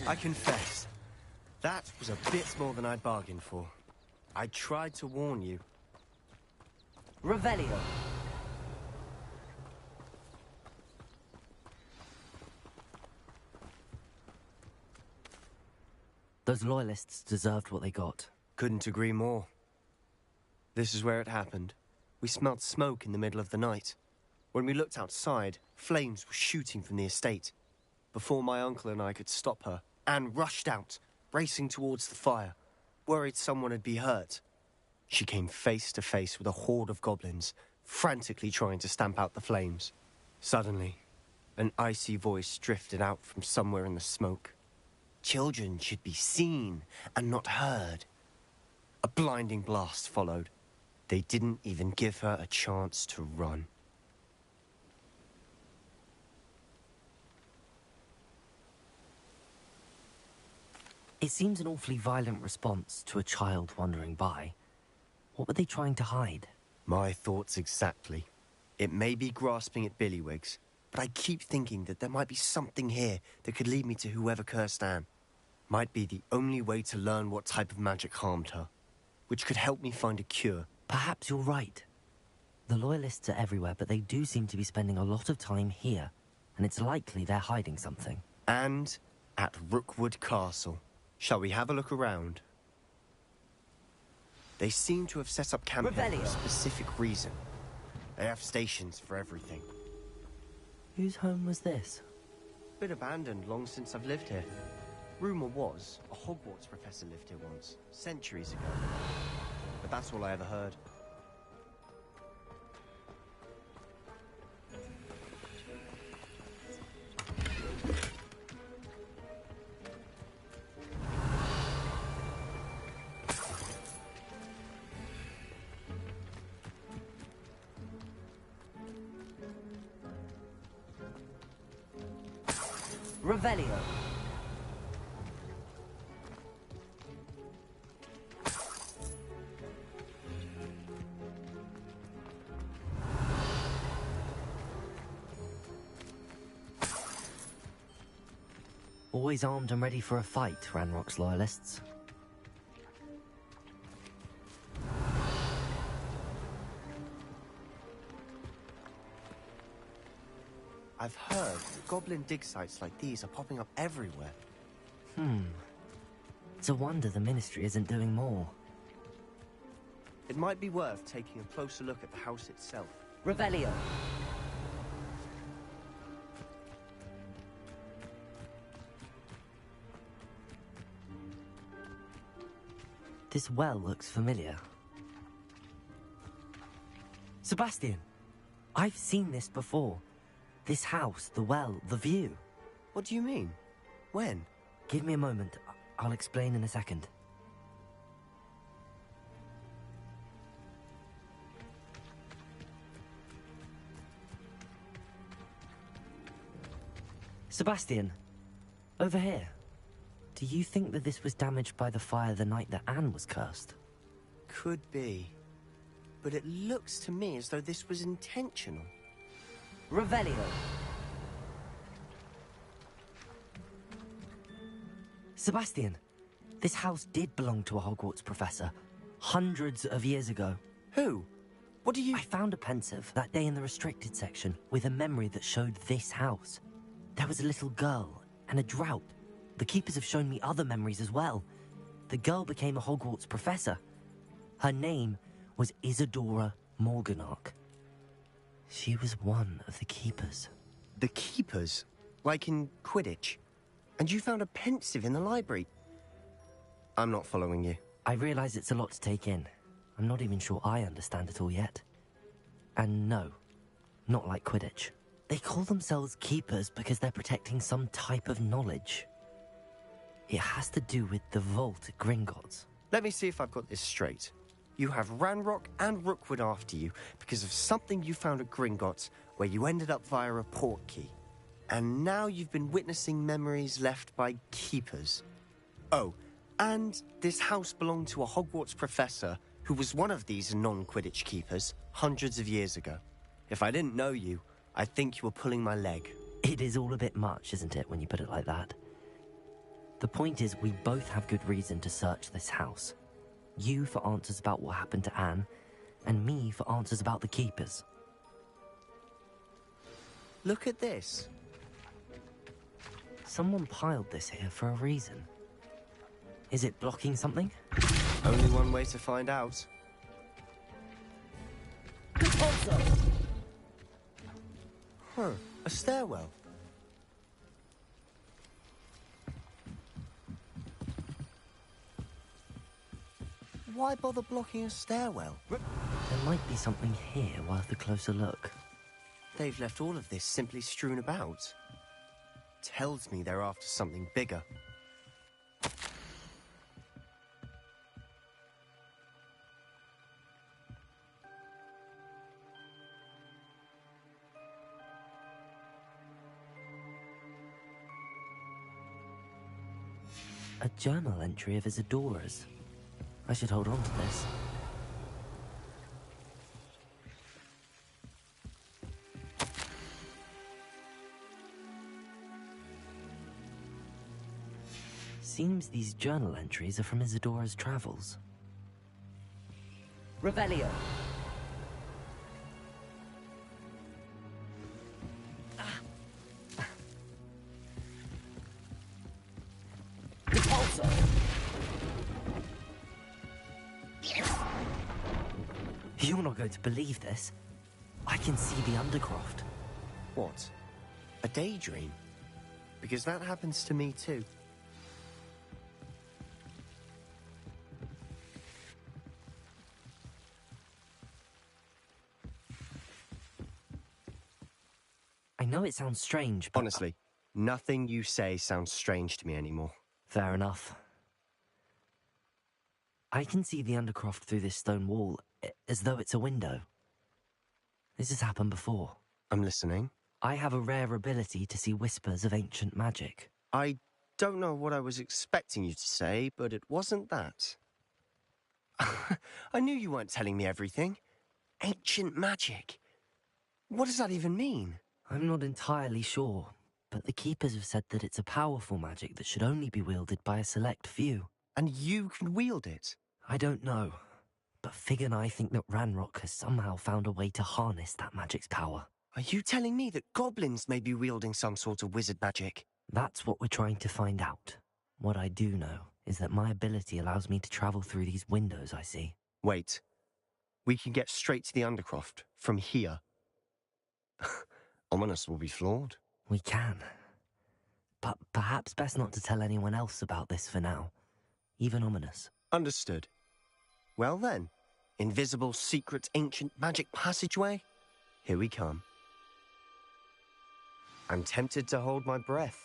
I confess, that was a bit more than I'd bargained for. I tried to warn you. Revelio. Those loyalists deserved what they got. Couldn't agree more. This is where it happened. We smelled smoke in the middle of the night. When we looked outside, flames were shooting from the estate. Before my uncle and I could stop her, Anne rushed out, racing towards the fire, worried someone would be hurt. She came face to face with a horde of goblins, frantically trying to stamp out the flames. Suddenly, an icy voice drifted out from somewhere in the smoke. Children should be seen and not heard. A blinding blast followed. They didn't even give her a chance to run. It seems an awfully violent response to a child wandering by. What were they trying to hide? My thoughts exactly. It may be grasping at Billywigs, but I keep thinking that there might be something here that could lead me to whoever cursed Anne. Might be the only way to learn what type of magic harmed her, which could help me find a cure. Perhaps you're right. The Loyalists are everywhere, but they do seem to be spending a lot of time here, and it's likely they're hiding something. And at Rookwood Castle. Shall we have a look around? They seem to have set up camp here for a specific reason. They have stations for everything. Whose home was this? Been abandoned long since I've lived here. Rumour was, a Hogwarts professor lived here once, centuries ago. But that's all I ever heard. Revelio. Always armed and ready for a fight, Ranrock's loyalists. I've heard goblin dig sites like these are popping up everywhere. It's a wonder the Ministry isn't doing more. It might be worth taking a closer look at the house itself. Revelio. This well looks familiar. Sebastian, I've seen this before. This house, the well, the view. What do you mean? When? Give me a moment. I'll explain in a second. Sebastian, over here. Do you think that this was damaged by the fire the night that Anne was cursed? Could be. But it looks to me as though this was intentional. Revelio. Sebastian, this house did belong to a Hogwarts professor. Hundreds of years ago. Who? What do you... I found a pensive that day in the restricted section with a memory that showed this house. There was a little girl and a drought. The keepers have shown me other memories as well. The girl became a Hogwarts professor. Her name was Isadora Morganach. She was one of the keepers. The keepers? Like in Quidditch? And you found a pensive in the library? I'm not following you. I realize it's a lot to take in. I'm not even sure I understand it all yet. And no, not like Quidditch. They call themselves keepers because they're protecting some type of knowledge. It has to do with the vault at Gringotts. Let me see if I've got this straight. You have Ranrock and Rookwood after you because of something you found at Gringotts where you ended up via a portkey. And now you've been witnessing memories left by keepers. Oh, and this house belonged to a Hogwarts professor who was one of these non-Quidditch keepers hundreds of years ago. If I didn't know you, I'd think you were pulling my leg. It is all a bit much, isn't it, when you put it like that? The point is, we both have good reason to search this house. You for answers about what happened to Anne, and me for answers about the keepers. Look at this. Someone piled this here for a reason. Is it blocking something? Only one way to find out. Huh, a stairwell. Why bother blocking a stairwell? There might be something here worth a closer look. They've left all of this simply strewn about. Tells me they're after something bigger. A journal entry of Isadora's. I should hold on to this. Seems these journal entries are from Isadora's travels. Revelio. You're not going to believe this. I can see the Undercroft. What? A daydream? Because that happens to me too. I know it sounds strange, but... Honestly, nothing you say sounds strange to me anymore. Fair enough. I can see the Undercroft through this stone wall, as though it's a window. This has happened before. I'm listening. I have a rare ability to see whispers of ancient magic. I don't know what I was expecting you to say, but it wasn't that. I knew you weren't telling me everything. Ancient magic. What does that even mean? I'm not entirely sure, but the Keepers have said that it's a powerful magic that should only be wielded by a select few. And you can wield it? I don't know, but Fig and I think that Ranrock has somehow found a way to harness that magic's power. Are you telling me that goblins may be wielding some sort of wizard magic? That's what we're trying to find out. What I do know is that my ability allows me to travel through these windows I see. Wait. We can get straight to the Undercroft from here. Ominous will be floored. We can. But perhaps best not to tell anyone else about this for now. Even Ominous. Understood. Well then, invisible, secret, ancient magic passageway? Here we come. I'm tempted to hold my breath.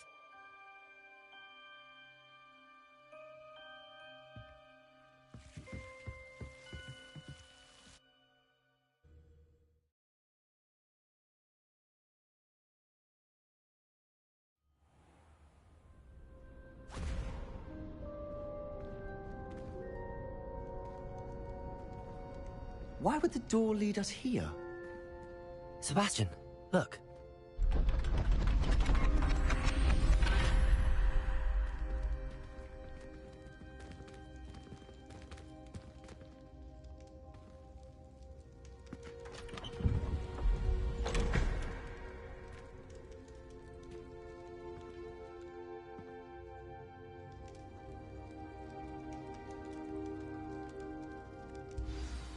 Why would the door lead us here? Sebastian, look.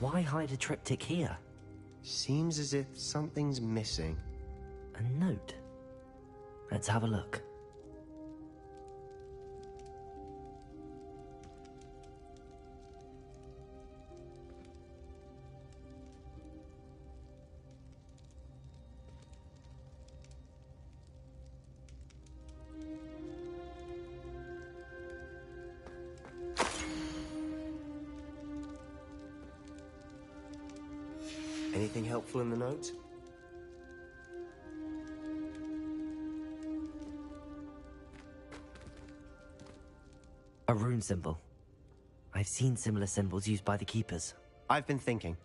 Why hide a triptych here? Seems as if something's missing. A note. Let's have a look. Anything helpful in the note? A rune symbol. I've seen similar symbols used by the Keepers. I've been thinking.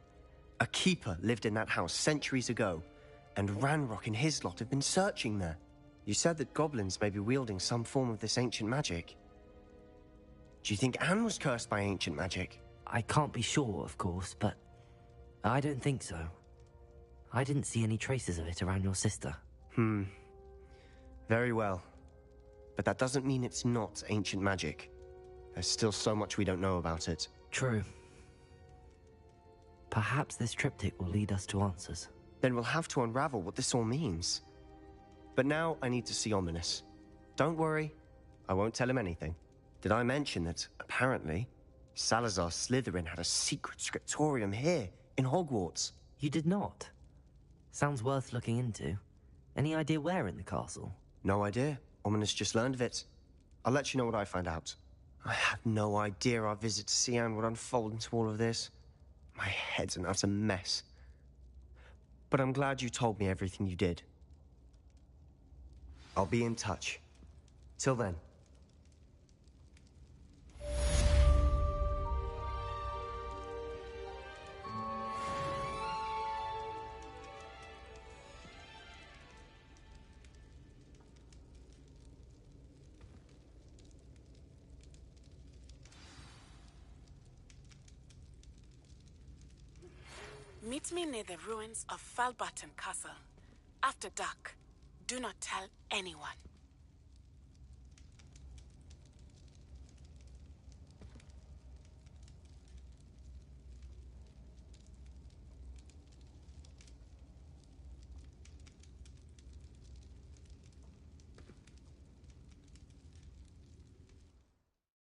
A Keeper lived in that house centuries ago, and Ranrock and his lot have been searching there. You said that goblins may be wielding some form of this ancient magic. Do you think Anne was cursed by ancient magic? I can't be sure, of course, but I don't think so. I didn't see any traces of it around your sister. Very well. But that doesn't mean it's not ancient magic. There's still so much we don't know about it. True. Perhaps this triptych will lead us to answers. Then we'll have to unravel what this all means. But now I need to see Ominous. Don't worry, I won't tell him anything. Did I mention that, apparently, Salazar Slytherin had a secret scriptorium here, in Hogwarts? You did not? Sounds worth looking into. Any idea where in the castle? No idea. Ominous just learned of it. I'll let you know what I find out. I had no idea our visit to Sian would unfold into all of this. My head's an utter mess. But I'm glad you told me everything you did. I'll be in touch. Till then. Meet me near the ruins of Falbaton Castle. After dark. Do not tell anyone.